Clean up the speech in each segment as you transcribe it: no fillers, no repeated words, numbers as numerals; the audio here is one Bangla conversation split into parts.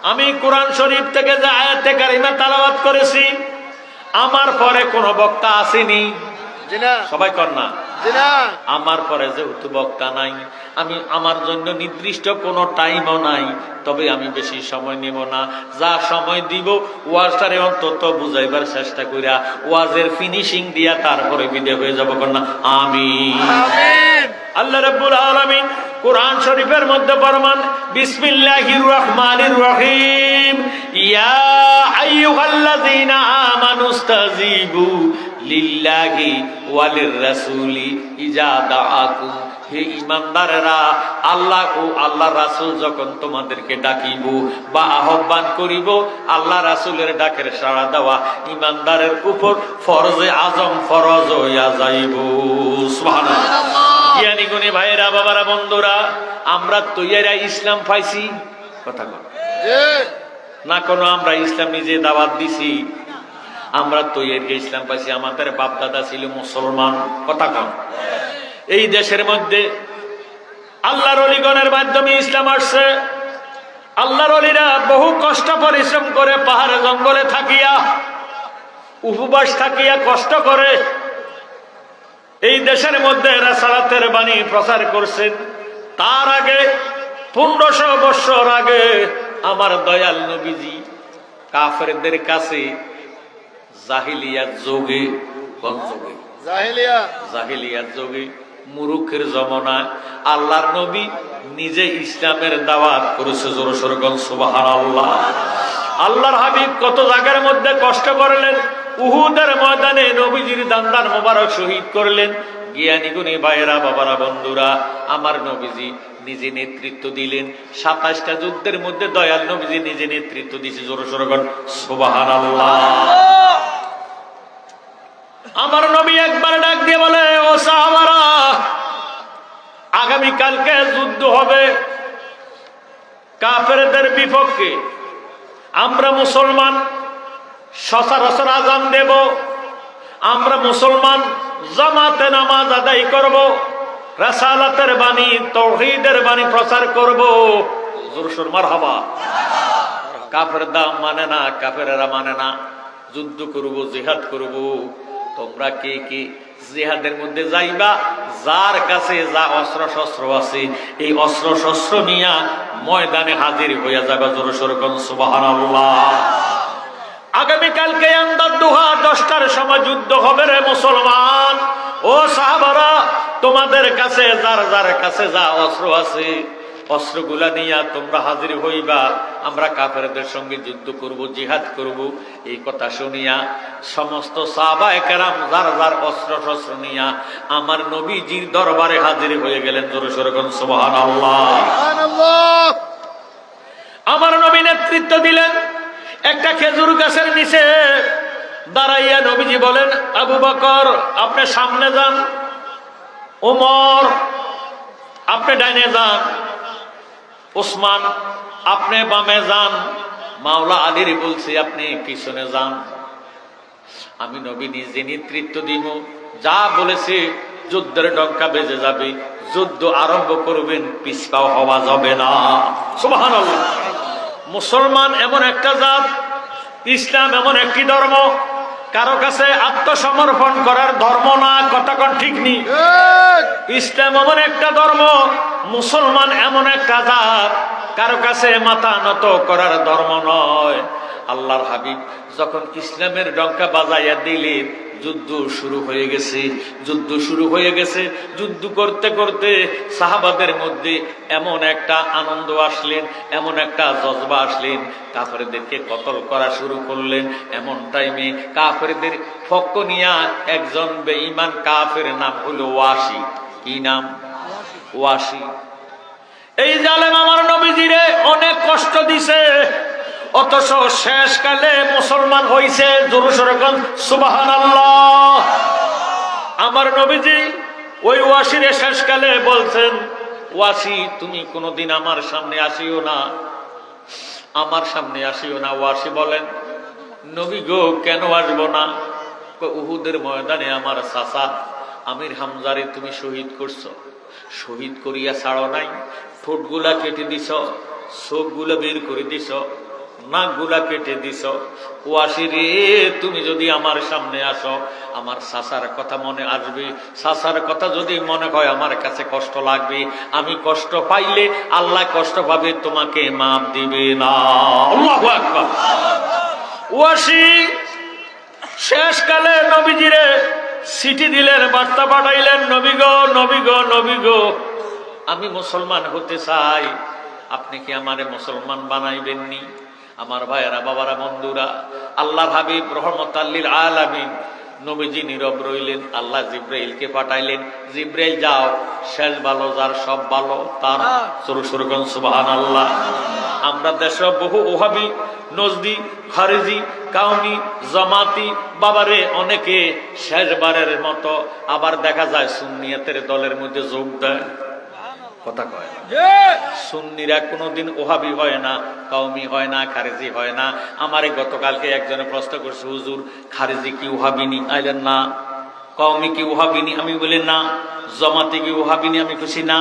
আমি কোরআন শরীফ থেকে যে আয়াতে কারিমা তেলাওয়াত করেছি, আমার পরে কোন বক্তা আসেনি। সবাই কর না। আমার পরে যেহেতু বক্তা নাই, আমি আমার জন্য নির্দিষ্ট কোনো টাইমও নাই, তবে আমি বেশি সময় নেব না। যা সময় দিব ওয়াজটারে অন্তত বুঝাইবার চেষ্টা করিয়া ওয়াজের ফিনিশিং দিয়া তারপরে বিদায় হয়ে যাব। কন্যা আমিন। আল্লাহ রাব্বুল আলামিন কোরআন শরীফের মধ্যে ফরমান, বিসমিল্লাহির রহমানির রহিম, ইয়া আইয়ুহাল্লাযীনা আমানুস্তাজিবু লিল্লাহি ওয়ালির রাসূলি ইজা দাআকুম। হে ঈমানদারেরা, আল্লাহ ও আল্লাহ রাসূল যখন তোমাদেরকে ডাকিব বা আহ্বান করিব, আল্লাহ রাসূলের ডাকের সাড়া দেওয়া ঈমানদারের উপর ফরজে আজম, ফরজ হইয়া যাইব। সুবহানাল্লাহ। জ্ঞানী গুণী ভাইয়েরা, বাবারা, বন্ধুরা, আমরা তৈয়ারা ইসলাম পাইছি। কথা বল না, কোনো আমরা ইসলাম নিজে দাওয়াত দিছি? আমরা তৈয়ারকে ইসলাম পাইছি। আমাদের বাপ দাদা ছিল মুসলমান। কথা কন। এই দেশের মধ্যে আল্লাহর ওলিগণের মাধ্যমে ইসলাম আসছে। আল্লাহর ওলিরা বহু কষ্ট পরিশ্রম করে পাহাড়ে জঙ্গলে থাকিয়া, উপবাস থাকিয়া কষ্ট করে এই দেশের মধ্যে রাসালাতের বাণী প্রচার করছেন। তার আগে 1500 বছর আগে আমার দয়াল নবীজি কাফেরদের কাছে জাহিলিয়াত যুগে, কোন যুগে? জাহিলিয়াত যুগে, মুরুখের জমানায় আল্লাহর নবী নিজে ইসলামের দাওয়াত করেছে। জোরে সোরে বল সুবহানাল্লাহ। আল্লাহর হাবিব কত জায়গার মধ্যে কষ্ট করলেন। উহুদের ময়দানে নবীজির দান্দার মোবারক শহীদ করলেন। জ্ঞানী গুণী ভাইয়েরা, বাবারা, বন্ধুরা, আমার নবীজি নিজে নেতৃত্ব দিলেন। 27টা যুদ্ধের মধ্যে দয়াল নবীজি নিজে নেতৃত্ব দিয়েছে। জোরে সোরে বল সুবহানাল্লাহ। আমার নবী একবার ডাক দিয়ে বলে, ও সাহাবারা, আগামী কালকে যুদ্ধ হবে কাফেরদের বিপক্ষে। আমরা মুসলমান সচরাচর আযান দেব, আমরা মুসলমান জামাতে নামাজ আদায় করব, রাসালাতের বাণী, তাওহীদের বাণী প্রচার করব। জোরসোর মারহাবা। কাফেররা মানে না, কাফেরেরা মানে না। যুদ্ধ করব, জিহাদ করব। তোমরা কে কে জিহাদের মধ্যে যাইবা? যার কাছে যা অস্ত্র শস্ত্র আছে, এই অস্ত্র শস্ত্র নিয়া ময়দানে হাজির হইয়া যাবে। জোরে সোরে কোন সুবহানাল্লাহ। আগামীকালকে আন্দার দুহা 10টার সময় যুদ্ধ হবে রে মুসলমান। ও সাহাবারা, তোমাদের কাছে যার কাছে যা অস্ত্র আছে, অস্ত্রগুলা নিয়া তোমরা হাজির হইবা। আমরা কাফেরদের সঙ্গে যুদ্ধ করব, জিহাদ করব। এই কথা শুনিয়া সমস্ত সাহাবায়ে কেরাম যার অস্ত্র শস্ত্র নিয়া আমার নবীজির দরবারে হাজির হয়ে গেলেন। জোরে সোরে কোন সুবহানাল্লাহ। আমার নবী নেতৃত্ব দিলেন। একটা খেজুর গাছের নিচে দাঁড়াইয়া নবীজি বলেন, আবু বকর আপনি সামনে যান, ওমর আপনি ডাইনে যান, ওসমান আপনি বামে যান, মাওলা আলীর বলছি আপনি পিছনে যান। আমি নবী নিজে নেতৃত্ব দিব। যা বলেছে যুদ্ধের ডঙ্কা বেজে যাবে, যুদ্ধ আরম্ভ করবেন, পিছপাও হওয়া যাবে না। সুবহানাল্লাহ। মুসলমান এমন একটা জাত, ইসলাম এমন একটি ধর্ম, কারো কাছে আত্মসমর্পণ করার ধর্ম না। কথা কোন ঠিক নেই? ইসলাম এমন একটা ধর্ম, মুসলমান এমন একটা জাত, কারো কাছে মাথা নত করার ধর্ম নয়। আল্লাহর হাবিব যখন ইসলামের ডঙ্কা বাজাইয়া দিলেন, যুদ্ধ শুরু হয়ে গেছে। যুদ্ধ করতে করতে সাহাবাদের মধ্যে এমন একটা আনন্দ আসলেন, এমন একটা জজবা আসলেন, কাফেরদেরকে কতল করা শুরু করলেন। এমন টাইমে কাফেরদের পক্ষ নিয়া একজন বেঈমান কাফের নাম হলো ওয়াসি। কি নাম? ওয়াসি। এই জালেম আমার নবীজিরে অনেক কষ্ট দিছে, অথচ শেষকালে মুসলমান হইছে। জোরে সোরে কোন সুবহানাল্লাহ। আমার নবীজি ওই ওয়াসিরে শেষকালে বলছেন, ওয়াসি তুমি কোনোদিন আমার সামনে আসিও না, আমার সামনে আসিও না। ওয়াসি বলেন, নবী গো কেন আসবো না? উহুদের ময়দানে আমার চাচা আমির হামজারে তুমি শহীদ করছো, শহীদ করিয়া ছাড়ো নাই, ঠোঁটগুলা কেটে দিছ, চোখগুলা বের করে দিছ, নাকগুলা কেটে দিছ। ওয়াসি রে, তুমি যদি আমার সামনে আসো, আমার চাচার কথা মনে আসবে। চাচার কথা যদি মনে হয় আমার কাছে কষ্ট লাগবে, আমি কষ্ট পাইলে আল্লাহ কষ্ট পাবে, তোমাকে মাপ দিবে না। আল্লাহু আকবার। ওয়াসি শেষকালে নবীজিরে চিঠি দিলেন, বার্তা পাঠাইলেন, নবী গো, নবী গো, নবী গো, আমি মুসলমান হতে চাই, আপনি কি আমারে মুসলমান বানাইবেননি? আমার ভাইয়েরা, বাবারা, বন্ধুরা, আল্লাহর হাবিব রহমতাল লিল আলামিন নবীজি নীরব রইলেন। আল্লাহ জিব্রাইলকে পাঠাইলেন, জিব্রাইল যাও, শেষ ভালো যার সব ভালো তার। সুরকন সুবহানাল্লাহ। আমরা দেশে বহু ওহাবি, নজদি, খারেজি, কাউমি, জামাতি বাবারে অনেকে শেষবারের মতো আবার দেখা যায় সুন্নিয়াতের দলের মধ্যে যোগ দেয়। কথা কয় সুন্নিরা কোনোদিন ওহাবি হয় না, কাউমি হয় না, খারেজি হয় না। আমারে গতকালকে একজনে প্রশ্ন করছে, হুজুর খারেজি কি ওহাবিনি? আইলেন না। কওমি কি ওহাবিনি? আমি বলি না। জামাতি কি ওহাবিনি? আমি খুশি না।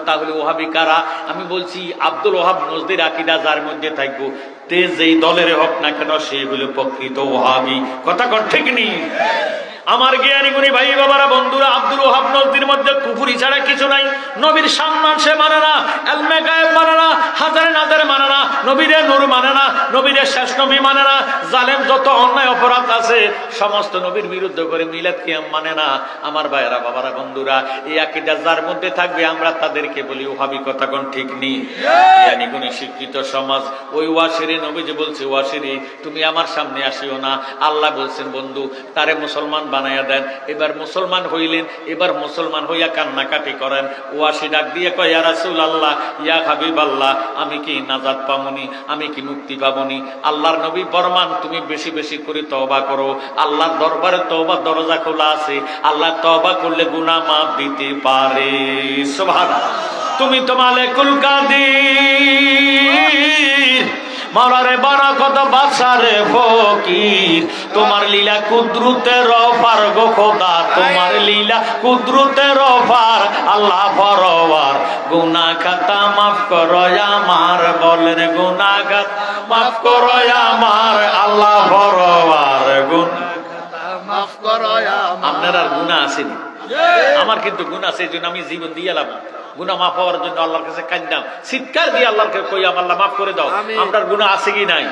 তাহলে ওহাবি কারা? আমি বলছি আব্দুল ওহাব নজদির আকীদা যার মধ্যে থাকবো, তে যেই দলের হোক না কেন সে হলো প্রকৃত ওহাবি। কথা কর ঠিক নেই? আমার জ্ঞানী গুণী ভাই বাবারা, বন্ধুরা, আব্দুল ওহাব নজদির মধ্যে কুফরি ছাড়া কিছু নাই। নবীর সম্মান সে মানে না, ইলমে গায়েব মানে না, হাজারে নাজারে মানে না, নবীরে নূর মানে না, নবীরে শেষ নবী মানে না। জালেম যত অন্যায় অপরাধ আছে সমস্ত নবীর বিরুদ্ধে করে মিলাদ কিয়াম মানে না। আমার ভাইয়েরা, বাবারা, বন্ধুরা, এই আকীদা যার মধ্যে থাকবে আমরা তাদেরকে বলি ওহাবি। কথা কোন ঠিক নেই? জ্ঞানী গুণী শিক্ষিত সমাজ ওই ওয়াসিরে নবীজি বলছে, ওয়াসিরে তুমি আমার সামনে আসিও না। আল্লাহ বলছেন বন্ধু তারে মুসলমান বানাইয়া দেন। এবার মুসলমান হইলেন, এবার মুসলমান হইয়া কান্নাকাটি করেন। ওয়াসি ডাক দিয়ে কয়, ইয়া রাসূলুল্লাহ, ইয়া হাবিবাল্লাহ, আমি কি নাজাত পাবনি? আমি কি মুক্তি পাবনি? আল্লাহর নবী ফরমান, তুমি বেশি বেশি করে তওবা করো। আল্লাহর দরবারে তওবা দরজা খোলা আছে। আল্লাহ তওবা করলে গুনাহ মাফ দিতে পারে। সুবহানাল্লাহ। তুমি তো মালিকুল কাদির, মাওলারে বারাকত বাদশারে ফকির, তোমার লীলা কুদরতের পার গো খোদা, তোমার লীলা কুদরতের পার। আল্লাহ পরওয়ার, গুনাহ খাতা মাফ করো আমার, বলেন গুনাহ খাতা মাফ করো আমার। আল্লাহ পরওয়ার, গুনাহ খাতা মাফ করো আমার। আপনার আর গুনাহ আসেনি? আমার কিন্তু গুনাহ আছে, এই জন্য আমি জীবন দিয়ে এলাম গুনাহ মাফ হওয়ার জন্য আল্লাহর কাছে কান্দাম, চিৎকার দিয়ে আল্লাহকে কইয়াম, আল্লাহ মাফ করে দাও। আমরা গুনাহ আছে কি নাই?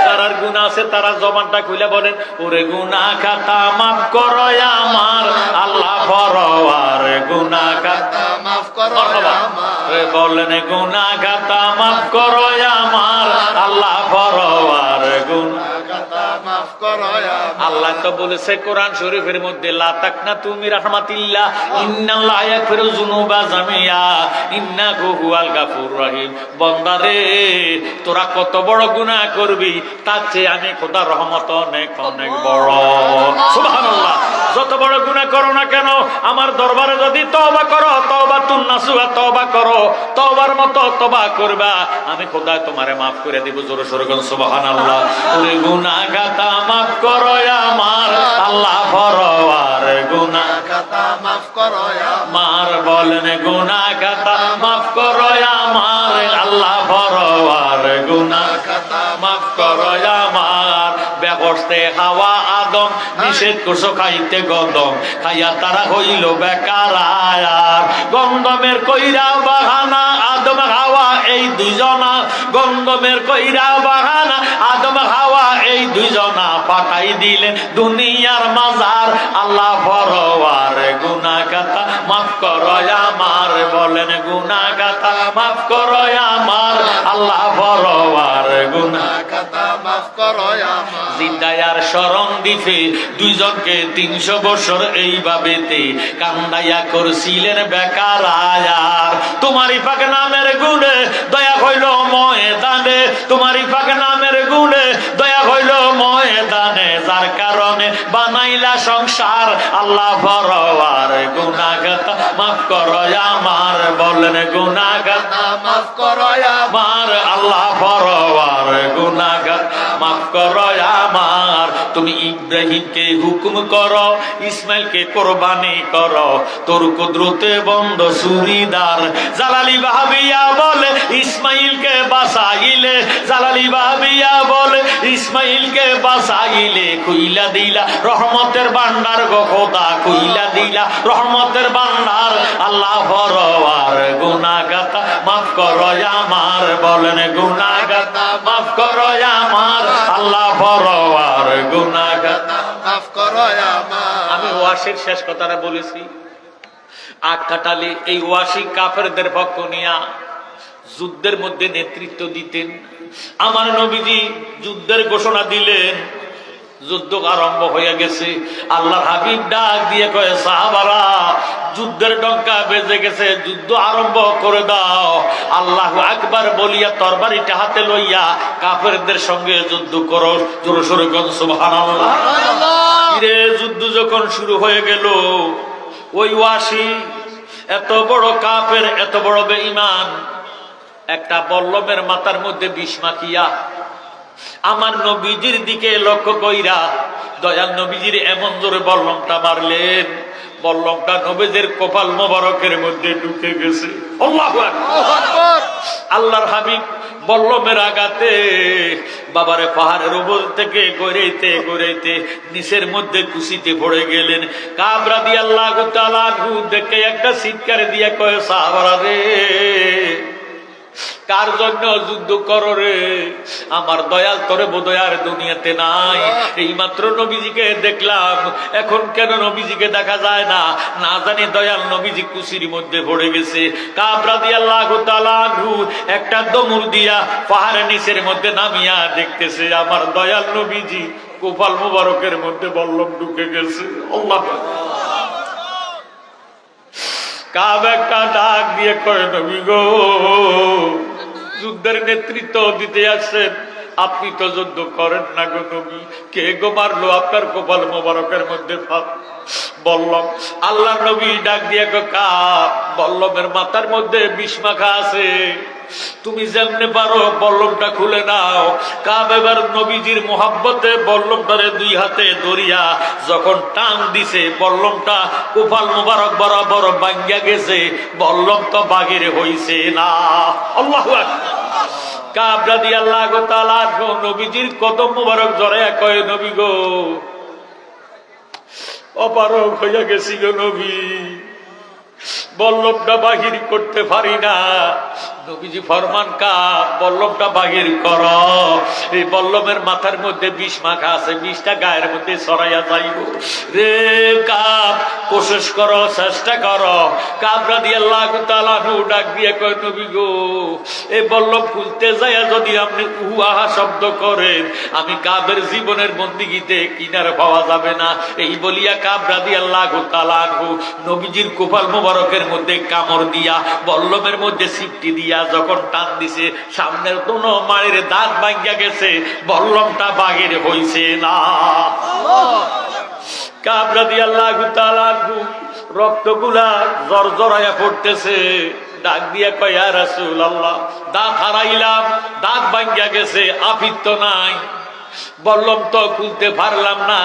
যারা গুনাহ আছে তারা জবানটা খুলে বলেন, ওরে গুনাহ খাতা মাফ করো আমার, আল্লাহ পরওয়ার, গুনাহ খাতা মাফ করো আমার। বলেন গুনাহ খাতা মাফ করো আমার, আল্লাহ পরওয়ার, গুনাহ খাতা মাফ করো আমার। আল্লাহ তো বলেছে কোরআন শরীফের মধ্যে, লা তাকনাতু মির রাহমাতিল্লাহ, ইন্নাল্লাহা ইয়াগফিরু যুনুবা জামিয়া, ইন্নাহু হুয়াল গাফুরুর রহিম। বান্দারে তোরা কত বড় গুনাহ করবি, তার চেয়ে আমি খোদার রহমত অনেক অনেক বড়। সুবহানাল্লাহ। যত বড় গুনাহ করো না কেন, আমার দরবারে যদি তওবা করো, তওবাতুন নাসুহা, তওবা করো, তওবার মতো তওবা করবা, আমি খোদা তোমারে মাফ করে দিব। জোরে সোরে বলুন সুবহানাল্লাহ। ওরে গুনাহ খাতা মাফ করো আমার, আল্লাহ পরওয়ার, গুনাহ খাতা মাফ করো আমার। বলেন গুনাহ খাতা মাফ করো আমার, আল্লাহ পরওয়ার, গুনাহ খাতা মাফ করো আমার। বেহেশতে হাওয়া আদম নিষেধ করছো খাইতে গন্ধম, খাইয়া তারা হইল বেকার। গন্ধমের কইরা বাহানা আদম হাওয়া এই দুইজনা, গন্ধমের কইরা বাহানা আদম হাওয়া এই দুইজনা, পাঠাই দিলেন দুনিয়ার মাজার। আল্লাহ পরওয়ার, গুনাহ খাতা মাফ করো আমার। বলেন গুনাহ খাতা মাফ করো আমার, আল্লাহ পরওয়ার, গুনাহ খাতা মাফ করো আমার। জিন্দায়ার শরণ দিতে দুইজনকে 300 বছর এইভাবেতে কান্দাইয়া করছিলেন বেকার। আয়ার তোমারই পাক নামের গুণে দয়া হইল ময়দানে, তোমারই পাক নামের গুণে দয়া হইল ময়দানে, যার কারণে বানাইলা সংসার। আল্লাহ পরওয়ার, গুনাহ খাতা মাফ করো আমার। বলেন গুনাহ খাতা মাফ করো আমার, আল্লাহ পরওয়ার, গুনাহ খাতা মাফ করো আমার। তুমি ইব্রাহিমকে হুকুম করো, ইসমাইলকে কোরবানি করো, তোর কুদরতে বন্ধ সুরিদার। জালালি ভাবিয়া বলে ইসমাইলকে বাঁচাইলে, জালালি ভাবিয়া বলে ইসমাইলকে বাঁচাইলে, খুইলা দিলা রহমতের ভান্ডার গো খোদা, খুইলা দিলা রহমতের ভান্ডার। আল্লাহ পরওয়ার গুনাহগাতা মাফ করো আমার, বলেন গুনাহগাতা মাফ করো আমার, আল্লাহ পরওয়ার গুনাহগাতা মাফ করো আমার। আমি ওয়াসির শেষ কথাটা বলেছি, আগ কাটালে এই ওয়াসি কাফেরদের পক্ষ নিয়া যুদ্ধের মধ্যে নেতৃত্ব দিতেন। আমার নবীজি যুদ্ধের ঘোষণা দিলেন, যুদ্ধ আরম্ভ হয়ে গেছে। আল্লাহর হাবিব ডাক দিয়ে কয়ে, সাহাবারা যুদ্ধের ডঙ্কা বেজে গেছে, যুদ্ধ আরম্ভ করে দাও। আল্লাহু আকবার বলিয়া তরবারিটা হাতে লইয়া কাফেরদের সঙ্গে যুদ্ধ করো। জোরে সোরে কোন সুবহানাল্লাহ। ইরে যুদ্ধ যখন শুরু হয়ে গেল, ওই ওয়াসি এত বড় কাফের, এত বড় বেঈমান, একটা বল্লমের মাথার মধ্যে বিষ মাখিয়া আমার নবীজির দিকে লক্ষ্য কইরা দয়াল নবীজির এমন জোরে বল্লমটা মারলেন, বল্লমটা নবীজির কপাল মোবারকের মধ্যে ঢুকে গেছে। আল্লাহু আকবার। আল্লাহর হাবিব বল্লমের আঘাতে বাবারে পাহাড়ের উপর থেকে গড়াইতে গড়াইতে নিচের মধ্যে কুশিতে পড়ে গেলেন। কাব রাদিয়াল্লাহু তাআলা আনহু দেখে একটা চিৎকার দিয়া কয়, সাহাবারা রে, কার জন্য যুদ্ধ করো রে? আমার দয়াল তোরে বোধহয় আর দুনিয়াতে নাই। এই মাত্র নবীজিকে দেখলাম, এখন কেন নবীজিকে দেখা যায় না? না জানি দয়াল নবীজি কুশির মধ্যে পড়ে গেছে। কাব রাদিয়াল্লাহু তাআলা আনহু একটা দমুর দিয়া পাহাড়ের নিচের মধ্যে নামিয়া দেখতেছে আমার দয়াল নবীজি কপাল মুবারকের মধ্যে বল্লম ঢুকে গেছে। আল্লাহ। কাব একটা ডাক দিয়ে কয়, নবী গো, যুদ্ধের নেতৃত্ব দিতে আসছেন, আপনি তো যুদ্ধ করেন না গো নবী, কে গো মারলো আপনার কপাল মোবারকের মধ্যে বল্লম? আল্লাহ নবী ডাক দিয়ে কাব, বল্লমের মাথার মধ্যে বিষ মাখা আছে, তুমি যেমনে পারো বল্লমটা খুলে নাও। কাব এবার নবীজির মোহাব্বতে বল্লমটারে দুই হাতে ধরিয়া যখন টান দিছে, বল্লমটা কপাল মোবারক বরাবর ভাঙ্গা গেছে, বল্লম তো বাগের হইছে না। আল্লাহু আকবার। কাব রাদিয়াল্লাহু তাআলা নবীজির কদম মোবারক জড়াইয়া কয়, নবী গো, অপারগ হইয়া গেছি গো নবী, বল্লমটা বাহির করতে পারি না। নবীজি ফরমান, কাব বল্লমটা বাহির কর। এই বল্লমের মাথার মধ্যে বিষ মাখা আছে, বিষটা গায়ের মধ্যে ছড়াইয়া যাইব রে। কাব কোশিশ করো, চেষ্টা করো। কাব রাদিয়াল্লাহু তাআলা ডাক দিয়ে কয়, নবী গো, এই বল্লম খুলতে যাইয়া যদি আপনি উহা শব্দ করেন, আমি কাবের জীবনের বন্দিগিতে কিনারে পাওয়া যাবে না। এই বলিয়া কাব রাদিয়াল্লাহু তাআলা নবীজির কপাল মোবারকের মধ্যে কামড় দিয়া বল্লমের মধ্যে সিপটি দিয়া যখন টান দিছে, সামনের কোনো মায়ের দাঁত ভাঙ্গা গেছে, বল্লমটা বাগের হইছে না। কাব রাদিয়াল্লাহু তাআলা রক্তগুলা জরজরায়া পড়তেছে। ডাক দিয়া কয়, ইয়া রাসূলুল্লাহ, দাঁত হারাইলাম, দাঁত ভাঙ্গা গেছে, আফিত তো নাই, বল্লম তো খুলতে পারলাম না।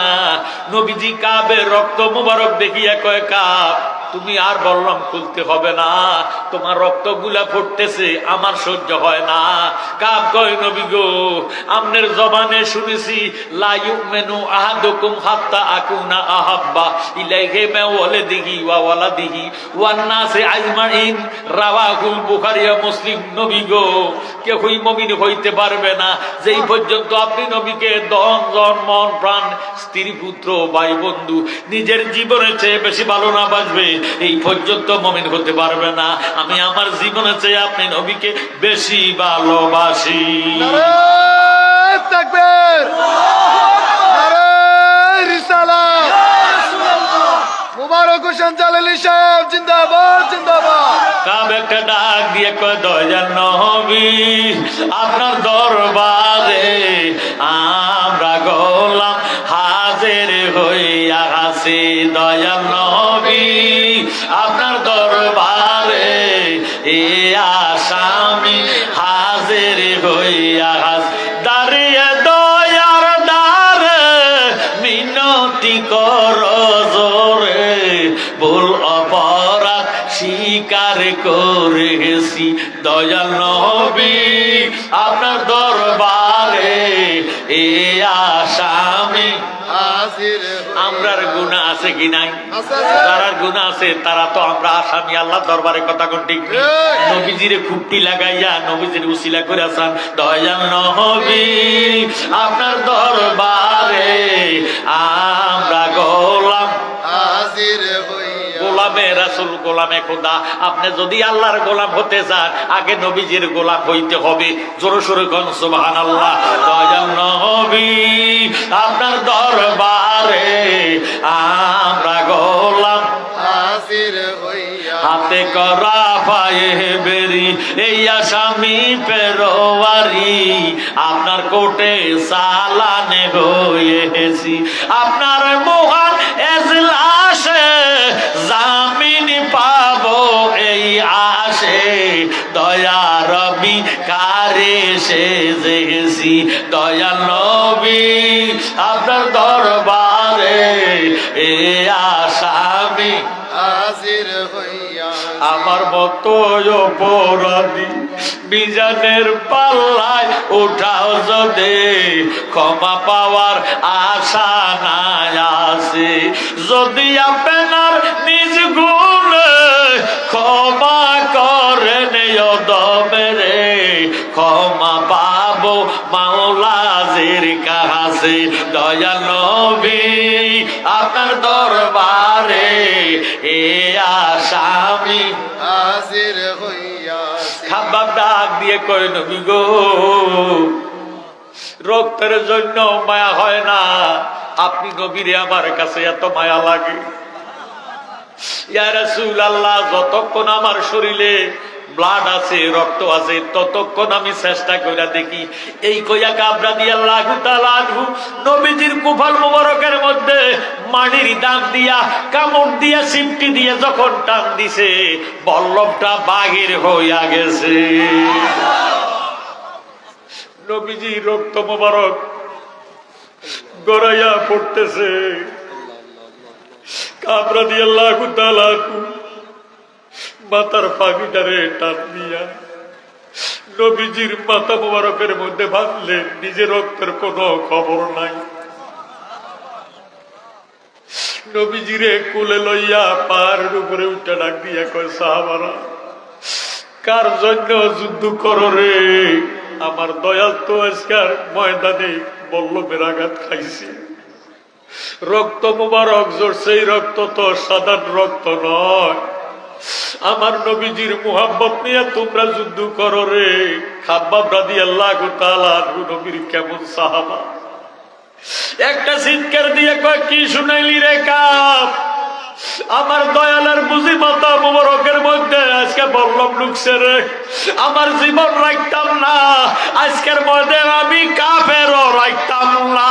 নবীজি কাবের রক্ত মুবারক দেখিয়া কয়, কাব তুমি আর বল্লম খুলতে হবে না, তোমার রক্তগুলা ফুটতেছে, আমার সহ্য হয় না। কাব কয়, নবী গো, আমনের জবানে শুনেছি, লা ইউমিনু আহাদুকুম হাত্তা আকুনা আহাব্বা ইলাইহি মা ওয়ালিদিহি ওয়া ওয়ালাদিহি ওয়ান নাসি আজমাইন, রাওয়াহুল বুখারী ও মুসলিম। নবী গো, কেউই মুমিন হইতে পারবে না যেই পর্যন্ত আপনি নবীকে দন জন মন প্রাণ স্ত্রী পুত্র ভাই বন্ধু নিজের জীবনের চেয়ে বেশি ভালো না বাসবে, এই পর্যন্ত মুমিন হতে পারবে না। আমি আমার জীবনের চেয়ে আপনি নবীকে বেশি ভালোবাসি। নারে তাকবীর, নারে রিসালাত, মুবারক হোসেন জালালী সাহেব জিন্দাবাদ, জিন্দাবাদ। কাব একটা ডাক দিয়ে কয়, দয়াল নবী, আপনার দরবারে আমরা গোলাম হাজির হইয়া আছি। দয়াল নবী, আপনার দরবারে এ আসামি হাজির হইয়া আছি। দাঁড়িয়ে দয়ার দ্বারে অঙ্গীকার করেছি দয়াল নবী আপনার দরবারে এ আসামি হাজির আমরার গুনাহ আছে কি নাই? যারার গুনাহ আছে তারা তো আমরা আসামি আল্লাহ দরবারে। কথা কোন ঠিক নেই? নবীজিরে খুঁটি লাগাইয়া নবীজির উসিলা করে আসান দয়াল নবী আপনার দরবারে আমরা গোলাম হাজির হইয়া গোলামে রাসূল গোলামে খোদা। আপনি যদি আল্লাহর গোলাম হতে চান আগে নবীজির গোলাম হইতে হবে। জোরে সোরে কোন সুবহানাল্লাহ। দয়াল নবী আপনার দরবারে আমরা গোলাম হাজির হইয়া হাতে করা পায়ে বেরি এই আসামি পেরোয়ারি আপনার কোটে সালানে হয়েছি আপনার মহান এজলাসে জামিন পাবো এই আশে দয়া রবি কারে সেজেছি দয়াল নবী আপনার দরবারে এ আসামি হাজির হইয়া আমার মতো অপরাধী মিজানের পাল্লায় উঠাও যদি ক্ষমা পাওয়ার আশা নাই আছে যদি আপনার নিজ গুণে ক্ষমা করেন দমেরে ক্ষমা পাবো মাওলাজির কাছে দয়াল নবী আপনার দরবারে এ আসামি হাজির হইয়া খাবার ডাক দিয়ে কয় নবী গো রক্তের জন্য মায়া হয় না আপনি নবীরে আমার কাছে এত মায়া লাগে ইয়া রাসূলুল্লাহ যতক্ষণ আমার শরীরে ব্লাড আছে রক্ত আছে ততক্ষণ আমি চেষ্টা করে দেখি এই কইয়া কাবরা রাদিয়াল্লাহু তাআলা আনহু নবীজির কুফাল মোবারকের মধ্যে মাটির দাগ দিয়া কামড় দিয়া সিমটি দিয়ে যখন টান দিছে বল্লভটা বাহির হইয়া গেছে নবীজি রক্ত মোবারক গড়াইয়া পড়তেছে কাবরা রাদিয়াল্লাহু তাআলা আনহু মাথার পাগড়িটারে টান দিয়া নবীজির মাথা মোবারকের মধ্যে বাঁধলেন নিজের রক্তের কোনো খবর নাই নবীজিরে কুলে লইয়া পাহাড়ের উপরে উঠে ডাক দিয়া কয় সাহাবারা কার জন্য যুদ্ধ করো রে আমার দয়াল তো আজকার ময়দানে বল্লভের আঘাত খাইছে রক্ত মোবারক জড়ছে এই রক্ত তো সাধারণ রক্ত নয় আমার নবীজির মুহাব্বত নিয়ে তোমরা যুদ্ধ করো রে খাব্বাব রাদিয়াল্লাহু তাআলা আনহু নবীর কেমন সাহাবা একটা চিৎকার দিয়ে কয় কি শুনাইলি রে কাব আমার দয়ালের বুঝি মাথা মোবারকের মধ্যে আজকে বল্লভ ঢুকছে রে আমার জীবন রাখতাম না আজকের মধ্যে আমি কাফেরও রাখতাম না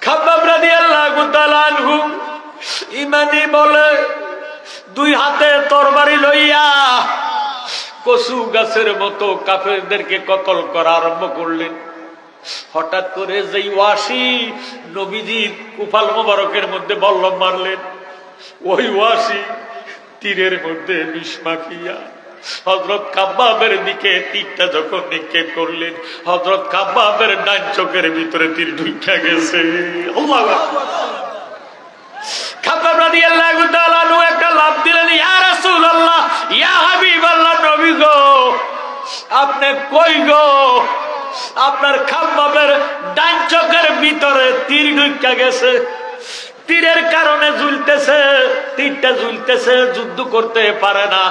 খাব্বাব রাদিয়াল্লাহু তাআলা আনহু ইমানি বলে দুই হাতে তরবারি লইয়া কচু গাছের মতো কাফেরদেরকে কতল করা আরম্ভ করলেন হঠাৎ করে যেই ওয়াসি নবীজির কুফাল মোবারকের মধ্যে বল্লম মারলেন ওই ওয়াসি তীরের মধ্যে বিষ মাখিয়া হযরত কাব্বাবের দিকে তীরটা যখন নিক্ষেপ করলেন হযরত কাব্বাবের ডান চোখের ভিতরে তীর ঢুকে গেছে আল্লাহু আকবার খাব্বাব রাদিয়াল্লাহু তাআলা আনহু একটা লাফ দিলেন ইয়া রাসূলুল্লাহ ইয়া হাবিবাল্লাহ নবী গো আপনি কই গো আপনার খাব্বাবের ডান চোখের ভিতরে তীর ঢুকে গেছে তীরের কারণে ঝুলতেছে তীরটা ঝুলতেছে যুদ্ধ করতে পারে না